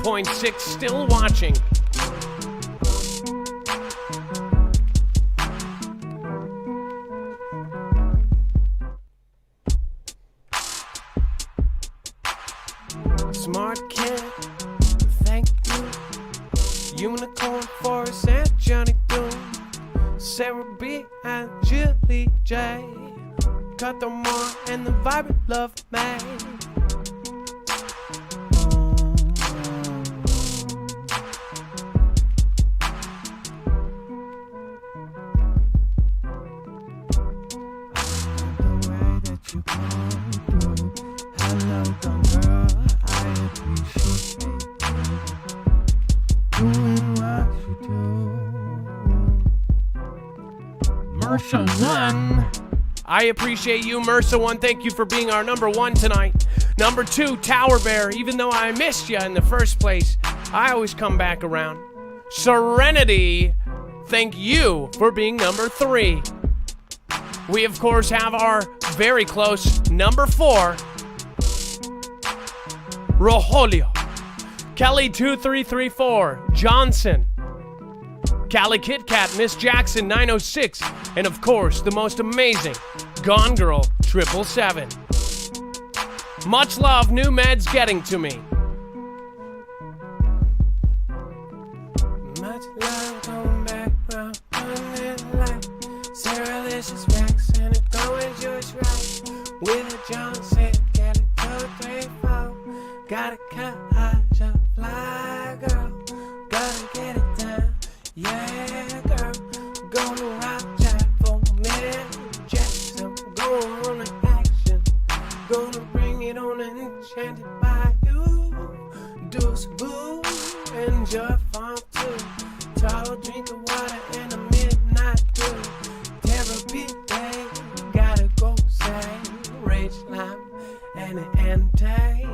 .6 still watching. Smart cat, thank you. Unicorn Forest and Johnny Doom. Sarah B and Julie J. Cut the more and the vibrant love man. I appreciate you, Mersa1. Thank you for being our number 1 tonight. Number 2, Tower Bear. Even though I missed you in the first place, I always come back around. Serenity, thank you for being number 3. we of course have our very close number 4, Rogelio, Kelly 2334, Johnson, Cali Kit Kat, Miss Jackson 906, and of course the most amazing Gone Girl 777. Much love, new meds getting to me. Much love going back round, running like Sarah-licious Rex, and it going just right. With a Johnson, get it 2, 3, 4. Gotta cut high, just fly, girl. Gotta get it down, yeah, girl. Gonna rock that for a minute, Jackson. Going on an action, gonna bring it on an enchanted bayou. Deuce boo, and your farm too. Tall drink of water and a midnight dew. Therapy day, gotta go say. Rage lime and an anti.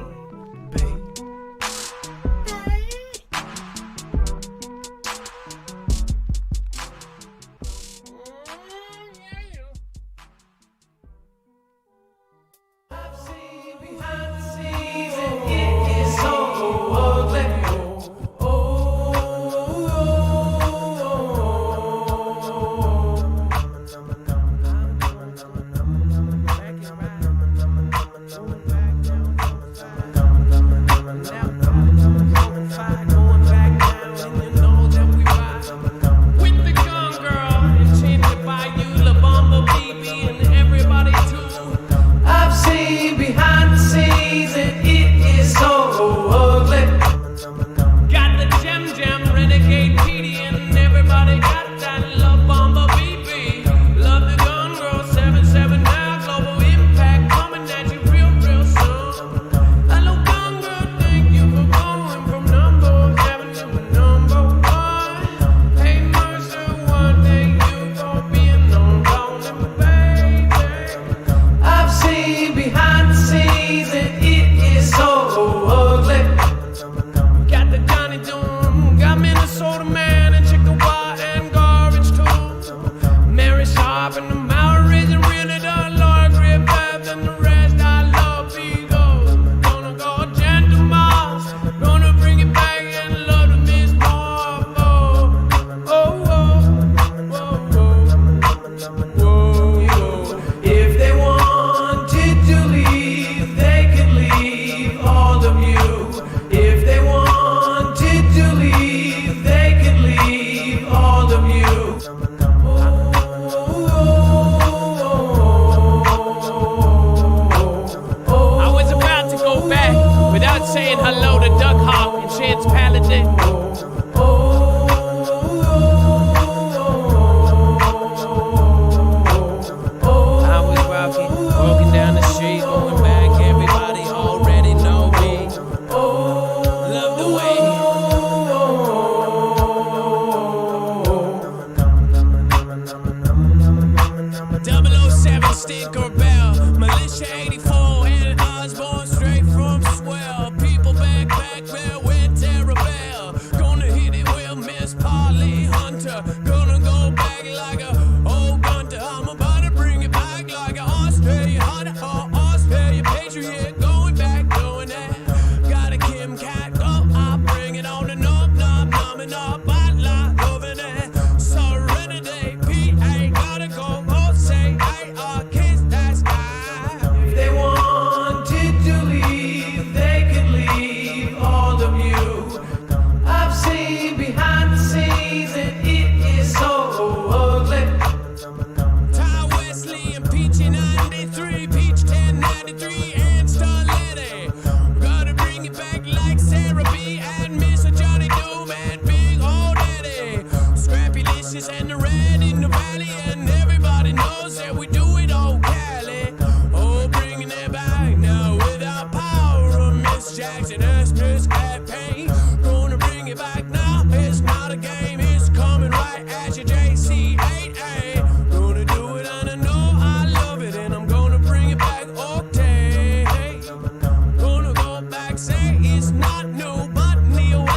Say it's not new, but new.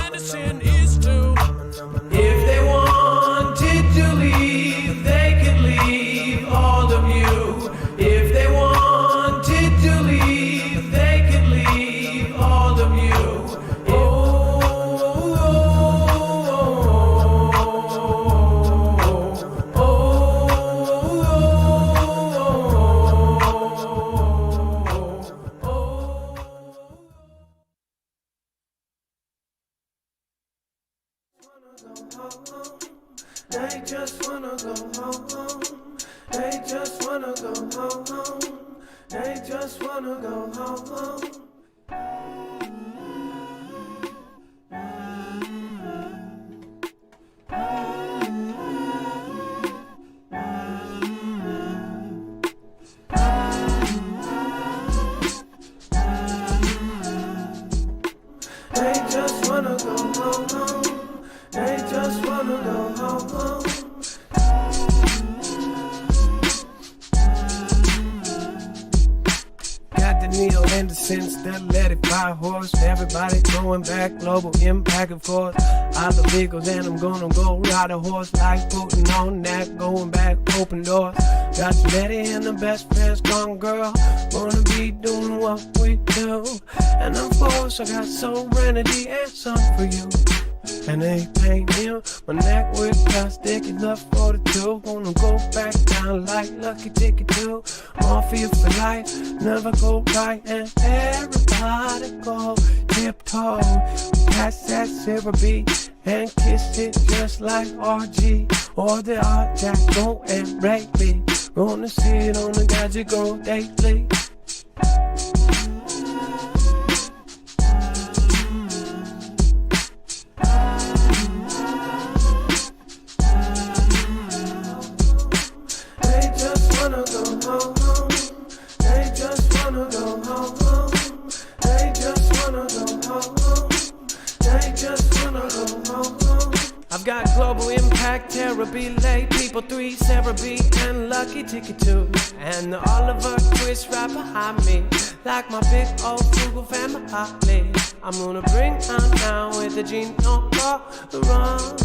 They just wanna go home. They just wanna go home. They just wanna go home. They just wanna go home. They just wanna go home. Got the Neil Andersons, the Let It Fly horse. Everybody going back, global impact, of course. I'm the Beagles and I'm gonna go ride a horse. Like putting on that, going back, open doors. Got Letty and the best friends gone, girl. Gonna be doing what we do. And of course I got serenity and some for you. And they paint him my neck with plastic and love for the two. Gonna go back down like Lucky Ticket 2. Morphia for life, never go right. And everybody go tiptoe past that Sarah B and kiss it just like RG or the Art Jack. Go and break me. Gonna see it on the gadget go daily. I've got global impact, therapy, lay people 3, Sarah B, and Lucky Ticket 2. And the Oliver Twist right behind me, like my big old Foogle family. I'm gonna bring on down with the Gene on the run.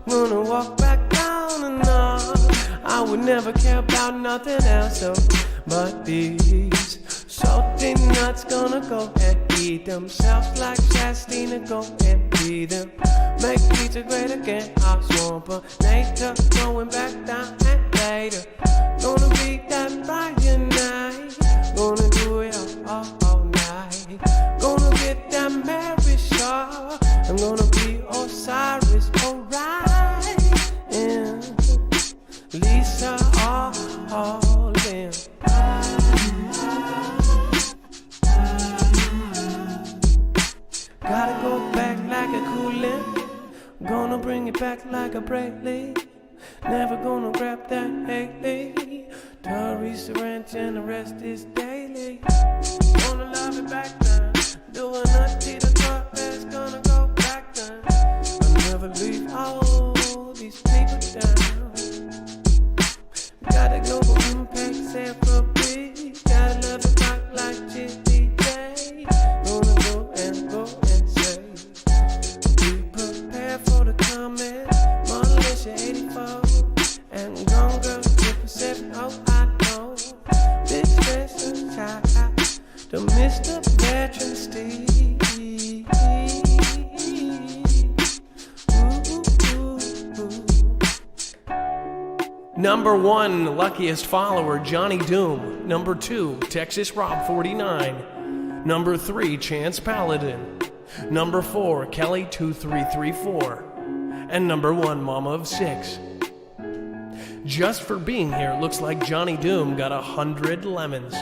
Gonna walk back down and on. I would never care about nothing else, so but these salty nuts gonna go and eat themselves like Chastina, go and be them. Make pizza great again, I swamp a nature, going back down and later. Gonna be that Friday night, gonna do it all night. Gonna get that Mary Shaw, I'm gonna be Osiris, alright. Yeah. Lisa, all in. Gotta go back like a coolin'. Gonna bring it back like a Braley. Never gonna grab that Haley. Teresa Ranch and the rest is daily. Gonna love it back then. Doing nothing to talk, that's gonna go back then. I'll never leave all these people down. Gotta go for impact, Sarah B. Gotta love it back like Jimmy J. Gonna go and say, be prepared for the comment. Militia 84 and Gone Girl 7. Oh, I know this special child to Mr. Veteran Steve. Number 1, luckiest follower, Johnny Doom. Number 2, Texas Rob 49. Number 3, Chance Paladin. Number 4, Kelly 2334. And number 1, Mama of 6. Just for being here, looks like Johnny Doom got 100 lemons.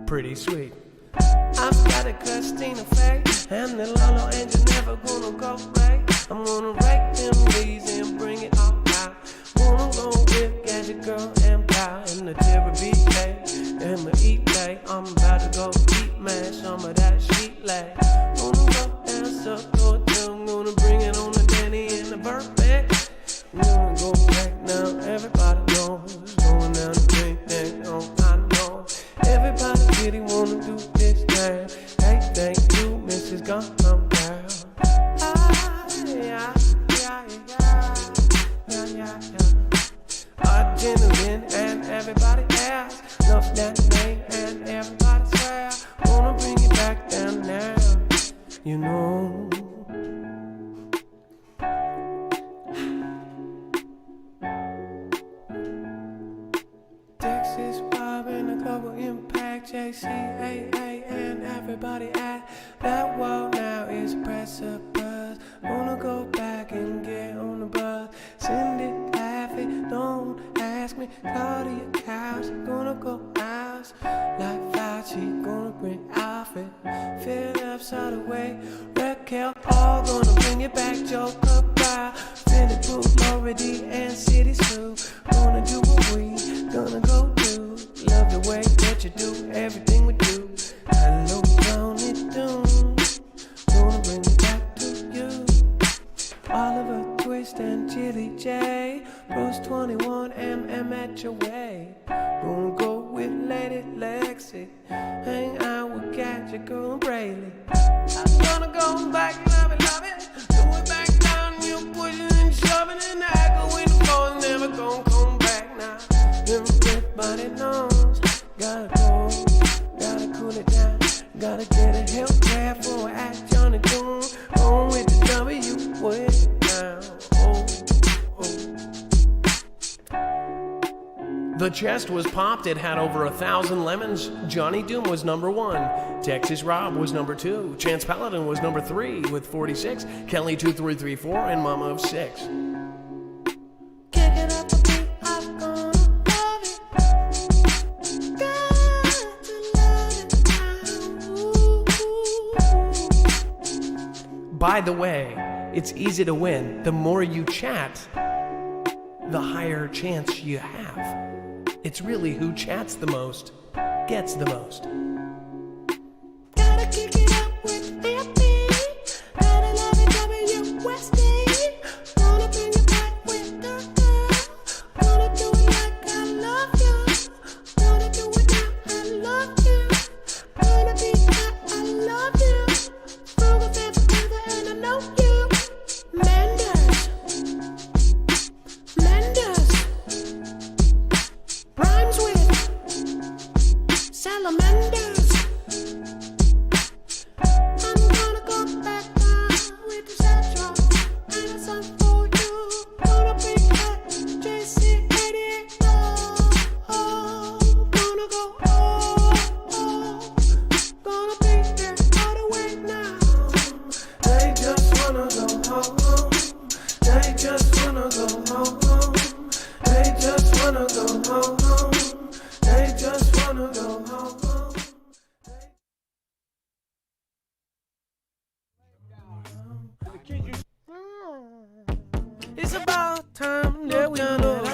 Pretty sweet. I've got a Christina Faye, and the Lolo Angel never gonna go right. I'm gonna rake them leaves and bring it all out. Gonna go with Gadget Girl and Pal in the Terra B-Day and my eat day. I'm about to go eat, man, some of that sheet lay. Gonna go down Sucker too. I'm gonna bring it on the Danny and the Burbank. I'm gonna go back now, everybody knows. Going down the big thing, oh, I know. Everybody really wanna do this thing. Hey, thank you, Mrs. Gunham Girl. Gentlemen and everybody else love that name and everybody swear. Wanna bring it back down now, you know. Texas Bob and a global impact, JCAA and everybody at that world now is precipice. Wanna go back. Claudia cows, gonna go house. Like Fauci, gonna bring Alfred. Phillips all the way. Raquel, all gonna bring it back. Joker, Brown, Philip, Loredy, and City Sue. Gonna do what we gonna go do. Love the way that you do everything we do. Hello, Tony Doom. Gonna bring it back to you. Oliver Twist and Chili J. Bruce 21 at your way. Gonna go with Lady Lexi. Hang out with Gadget Girl and Brayley. I'm gonna go back, love it, love it. Do it back down, you pushing and shoving, and I go in the floor, never gonna come back now. Everybody knows, gotta go, gotta cool it down, gotta get a health care for at Johnny Doom. On with the W, way down. The chest was popped, it had over 1,000 lemons. Johnny Doom was number 1. Texas Rob was number 2. Chance Paladin was number 3 with 46. Kelly 2334 and Mama of 6. Kick it up a beat, I'm gonna love it. Got to love it now. By the way, it's easy to win. The more you chat, the higher chance you have. It's really who chats the most, gets the most. Gotta kick it up with EMPs. Gotta love it, WSD. Gonna bring it back with the girl. Gonna do it like I love you. Gonna do it now, I love you. Gonna be like I love you. Foogle said together and I know you. Menders. Rhymes with salamanders. I'm gonna go back down with the satire and a song for you. Gonna be that JC88. Oh, gonna go gonna be there all the way now. They just wanna go home. They just wanna go home. They just wanna go home. They just wanna go home. It's about time that we know.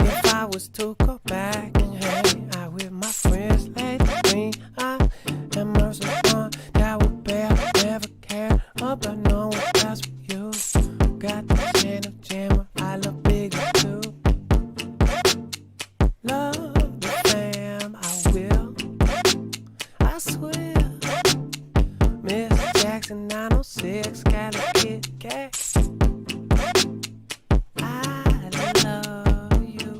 If I was to go back and hang out with my friends, Lady Green, I am merciful. That would be, I never care about no one else but you. Got the chain of jammer, I love bigger too. Love the fam, I will, I swear. Miss Jackson 906, got a Kit Kat. I love you.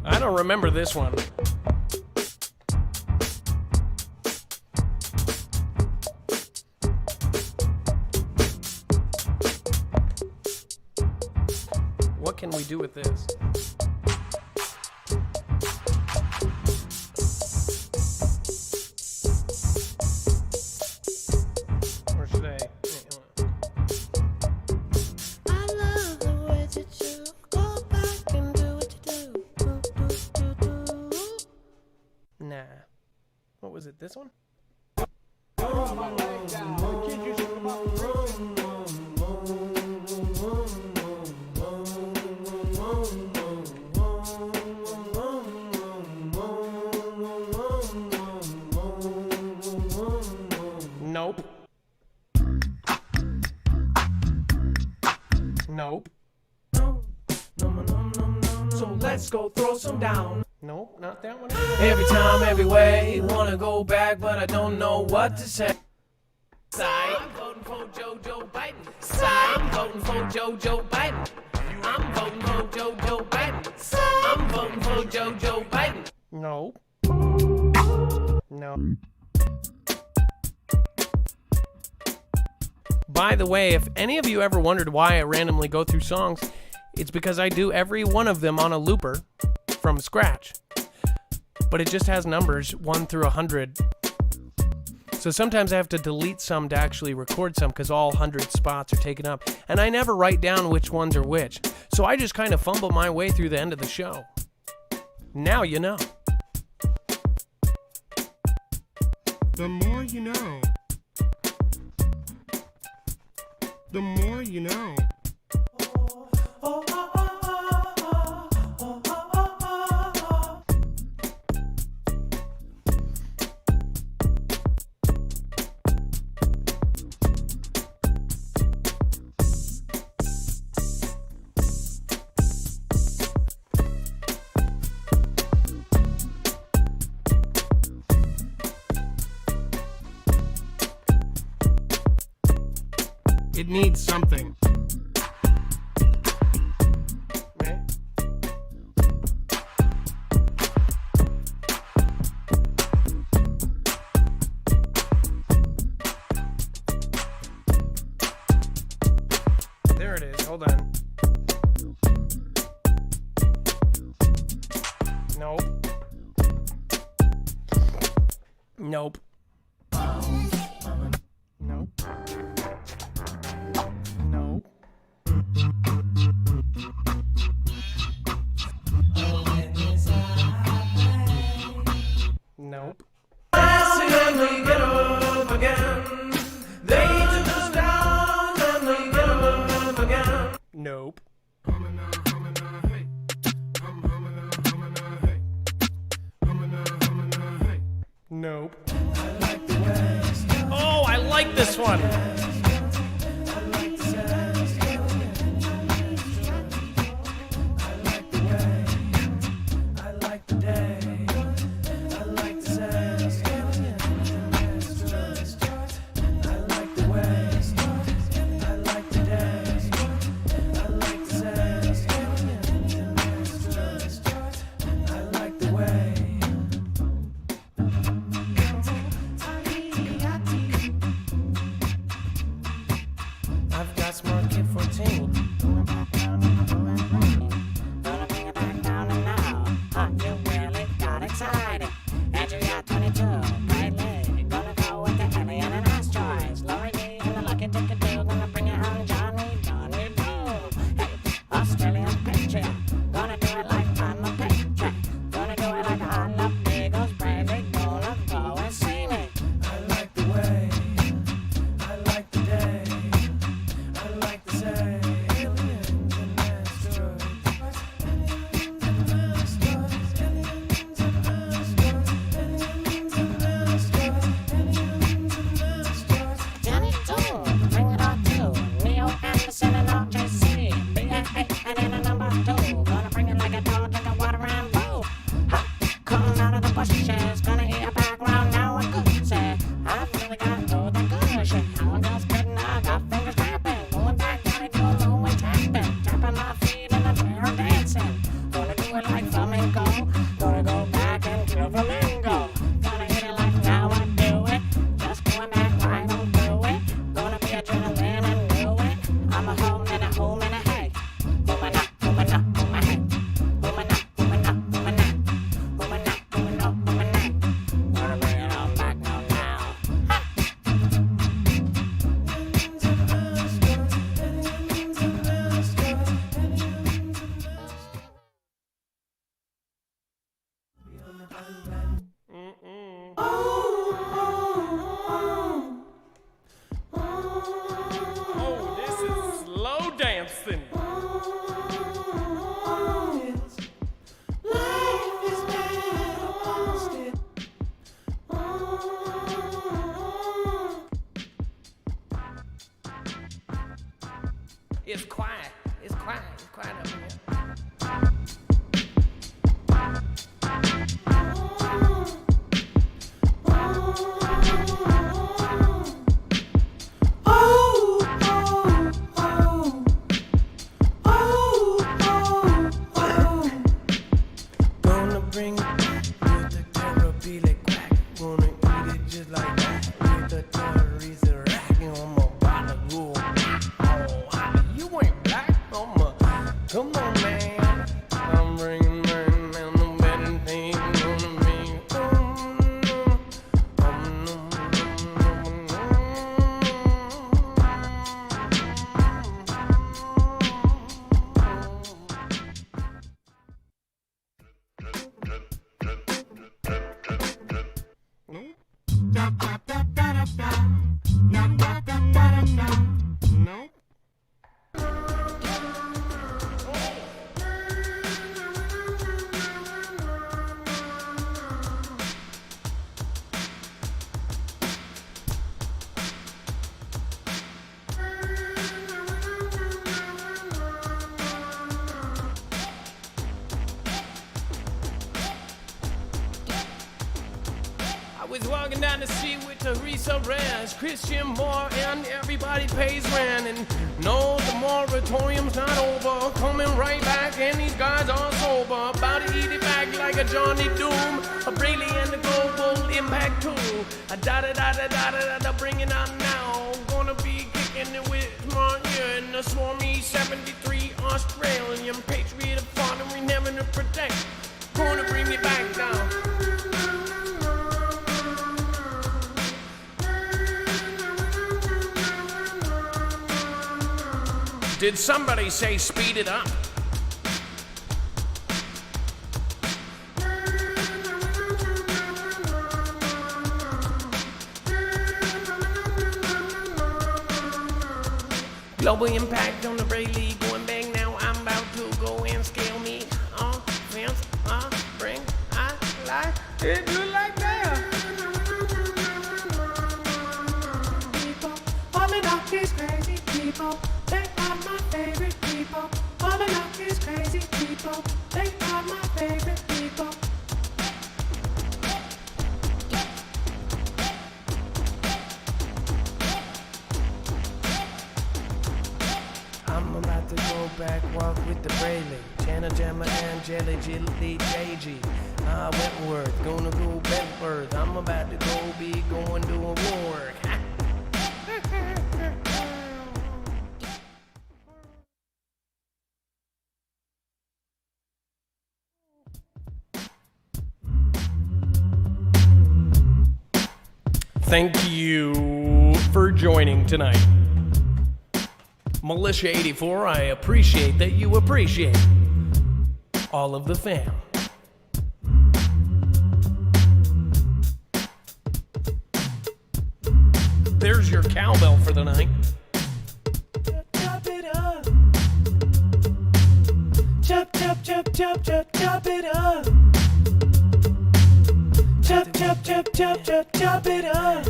I don't remember this one. What can we do with this? Or should I? I love the way that you go back and do what you do. Nah. What was it? This one? Nope. let's go throw some down. Nope, not that one. Every time, every way, wanna go back, but I don't know what to say. I'm voting for Joe Biden. I'm voting for Joe Biden. I'm voting for Joe Biden. I'm voting for Joe Biden. No. No. By the way, if any of you ever wondered why I randomly go through songs, it's because I do every one of them on a looper from scratch. But it just has numbers 1 through 100. So sometimes I have to delete some to actually record some because all 100 spots are taken up. And I never write down which ones are which. So I just kind of fumble my way through the end of the show. Now you know. The more you know. The more you know. It needs something. Right? There it is. Hold on. Nope. Nope. Nope. Nope. Nope. And we get up again. They took us down and we get up again. Nope. Nope. Oh, I like this one. I've got smart kid 14. I like the day, I like the say. it just like that. With the terrorists racking on my bottle rule. Oh, you ain't black, come on, man. I'm bringing man and the better thing on me. No. I was walking down the street with Teresa Reyes, Christian Moore, and everybody pays rent. And no, the moratorium's not over. Coming right back, and these guys are sober. About to eat it back like a Johnny Doom, a Braley and the global impact tool. A da-da-da-da-da-da-da, bring it on now. Gonna be kicking it with smart year in the swarmy 73 Australian patriot of fun, and we never to protect. Gonna bring it back down. Did somebody say speed it up? Global impact on the Braley going back now. I'm about to go and scale me on fence. Bring I like it do like that. People, all the knock is crazy people. They are my favorite people. All the knock is crazy people. They are my favorite people. I'm about to go back, walk with the Braley. Chana Jamma and Jelly Jilly JG. Wentworth, gonna go Bentworth. I'm about to go be going to a war. Thank you for joining tonight. Militia 84, I appreciate that you appreciate all of the fam. There's your cowbell for the night. Chop it up. Chop, chop, chop, chop, chop, chop it up. Chop, chop, chop, chop, chop, chop it up.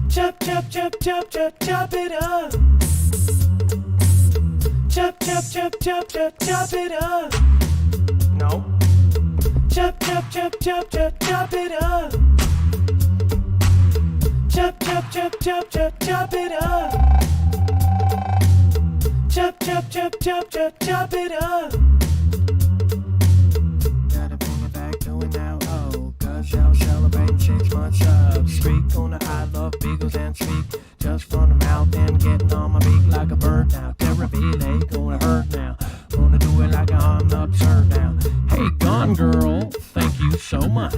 Chop, chop, chop, chop, chop, chop it up. Chop, chop, chop, chop, chop, chop it up. No. Chop, chop, chop, chop, chop, chop it up. Chop, chop, chop, chop, chop, chop it up. Chop, chop, chop, chop, chop, chop it up. Gotta bring it back, do it now, oh. Cause y'all celebrating 6 months up. Streak on the I love beagles and speak. Just from the mouth and getting on my beak like a bird now. Terrabile gonna hurt now. Gonna do it like I'm absurd now. Hey, Gone Girl, thank you so much.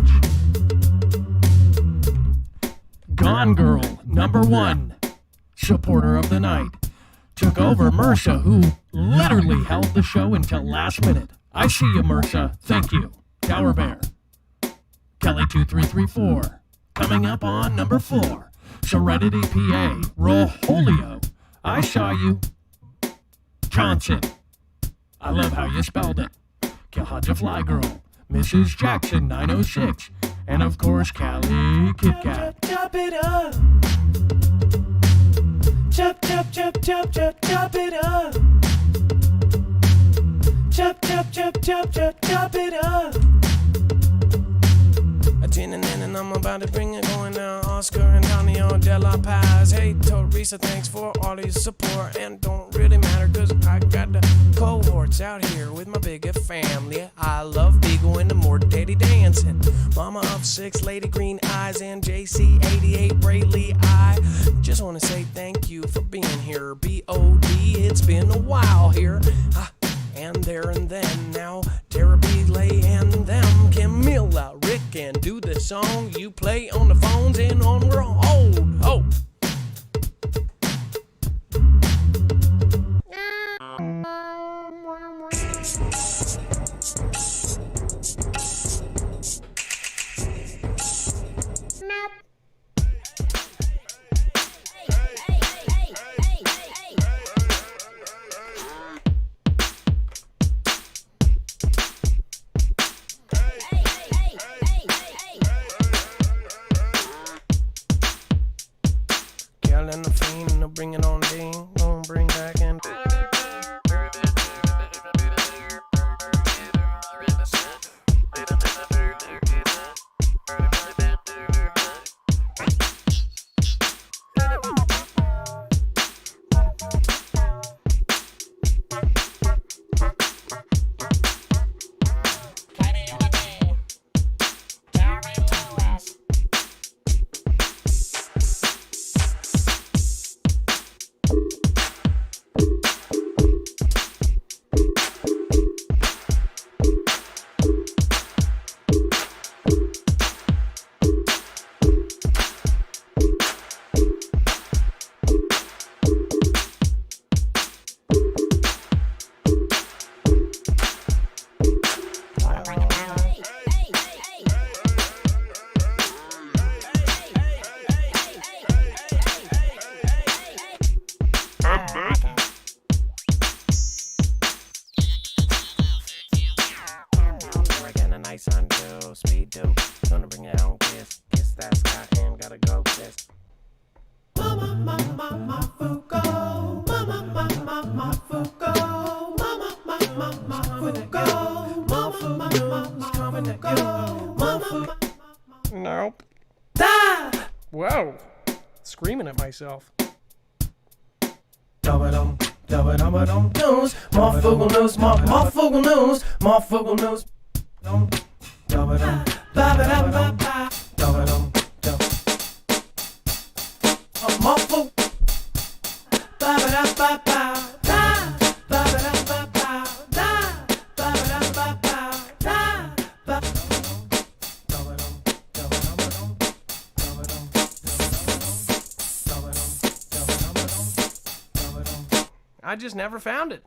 Gone Girl, #1, supporter of the night. Took over Mersa, who literally held the show until last minute. I see you, Mersa. Thank you. Tower Bear. Kelly2334. Coming up on #4. Serenity PA. Roholio. I saw you. Johnson. I love how you spelled it. Kahaja Fly Girl. Mrs. Jackson 906. And of course, Callie Kit Kat. Chop it up. Chop, chop, chop, chop, chop, chop it up. Chop, chop, chop, chop, chop, chop it up. Gin and I'm about to bring it going now. Oscar Antonio de la Paz. Hey, Teresa, thanks for all your support. And don't really matter, cause I got the cohorts out here with my bigger family. I love Beagle and the more daddy dancing. Mama of 6, Lady Green Eyes, and JC88 Brayley. I just wanna say thank you for being here. B.O.D. It's been a while here. And there and then now Therapy Lay and them Camilla, Rick, and do the song you play on the phones and on hold. Oh. And the fiend, and bring it on Dean. Gonna bring back and speed do. Gonna bring it on, kiss that sky and gotta go kiss. Mama, Marfoogle. Mama, Marfoogle. Mama, Marfoogle. Mama, coming at you. Mama. Nope. Ah! Whoa. Screaming at myself. Dum-a-dum, dum-a-dum-a-dum news. Marfoogle news, Marfoogle news. Marfoogle news. Dum-a-dum, ba-ba-da-ba-ba. Dum-a-dum, dum. Marfoogle. Ba-ba-da-ba-ba. Da. Ba-ba-da-ba-ba. Da. Ba-ba-da-ba-ba. Da. Ba. Dum-a-dum, dum-a-dum-a-dum. Dum-a-dum, dum-a-dum. I just never found it.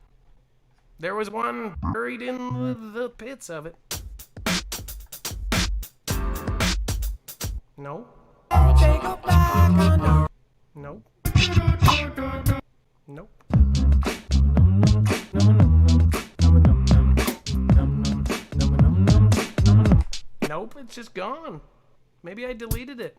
There was one buried in the pits of it. No. Nope. Nope. Nope, it's just gone. Maybe I deleted it.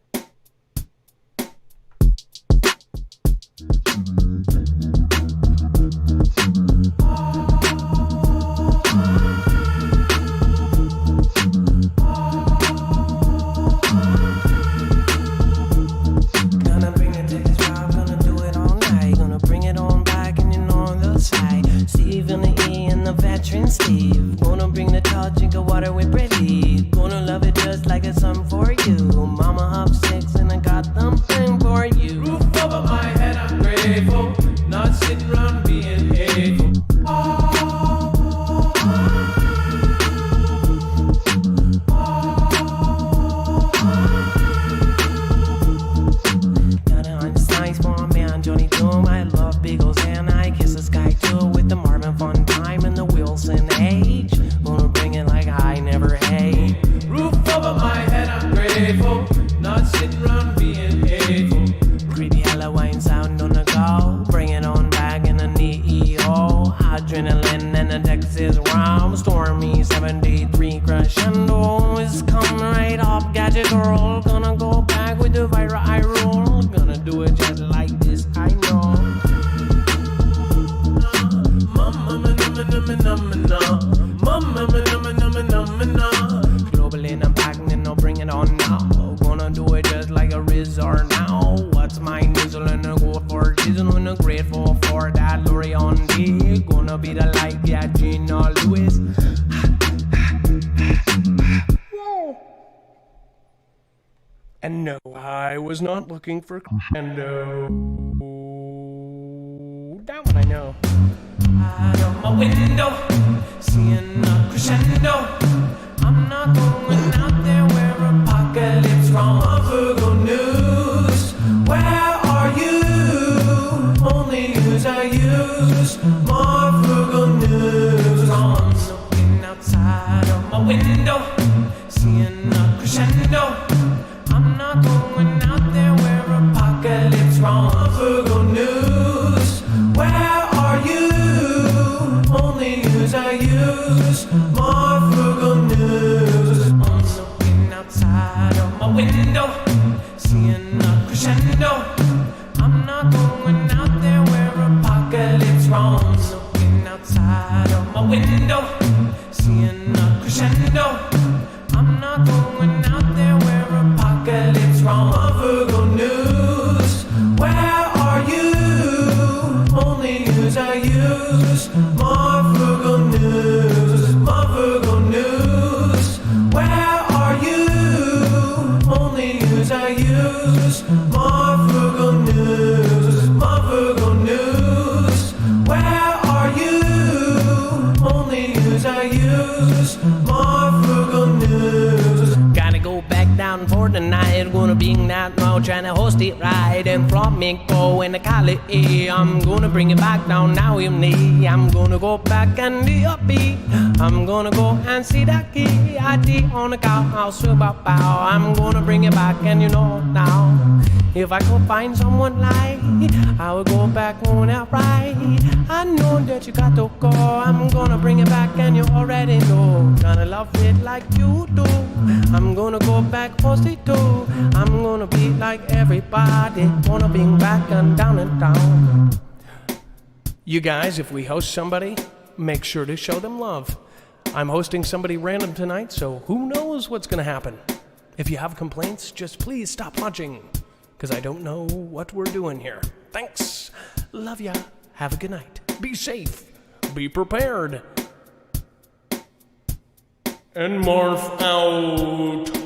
Steve, gonna bring the tall drink of water with Brady. Gonna love it just like it's something for you. Mama up 6 and I got something for you. Roof over my head, I'm grateful. Not sitting around being hateful. Got it on the science for a man, Johnny Doom. I love Beagles and I kiss the sky too with the Marvin Fun Time and the Wilson age. Gonna bring it like I never hate. Roof over my head, I'm grateful. Not sitting around being hateful. Creepy Halloween sound on the go. Bring it on back in the Neo. Adrenaline and the Texas rum. Stormy 73 crescendo is coming right off. Gadget girl, gonna go back with the viral eye roll. Gonna do it just like this, I know. Globally, I'm back and I'll bring it on now. is or now. What's my nizzle and a go for jizzle and a grateful for that Lori on D. Gonna be the like, yeah, Gina Lewis. And no, I was not looking for crescendo. That one I know. Out of my window, seeing a crescendo. I'm not going out there where apocalypse from Foogle News. Where are you? Only news I use. Marfoogle News. I'm looking outside of my window, seeing a crescendo. I'm not going out there where apocalypse from Foogle News. Where are you? Only news I use. Marfoogle News. I'm looking outside of my window, seeing a crescendo. I'm not going out there where apocalypse from. Looking outside of my window, seeing a crescendo. I'm not going out there where apocalypse from Foogle News. Where are you? Only news I use. Marfoogle News. Marfoogle News. Where are you? Only news I use. Marfoogle News. Marfoogle News. Where are you? Only news I use. Marfoogle News. Gotta go back down for the night. Gonna be that now, trying to host it right. And from Mexico and the Cali, I'm gonna bring it back down now with me. I'm gonna go back and the upbeat. I'm gonna go and see that key. ID on the couch, I'll swim bow. I'm gonna bring it back and you know now. If I could find someone like, I would go back on that right. I know that you got to go. I'm gonna bring it back and you already know. Gonna love it like you do. I'm gonna go back host it too. I'm gonna be like everybody. Wanna bring back and down and down. You guys, if we host somebody, make sure to show them love. I'm hosting somebody random tonight, so who knows what's gonna happen. If you have complaints, just please stop watching, because I don't know what we're doing here. Thanks. Love ya. Have a good night. Be safe. Be prepared. And morph out.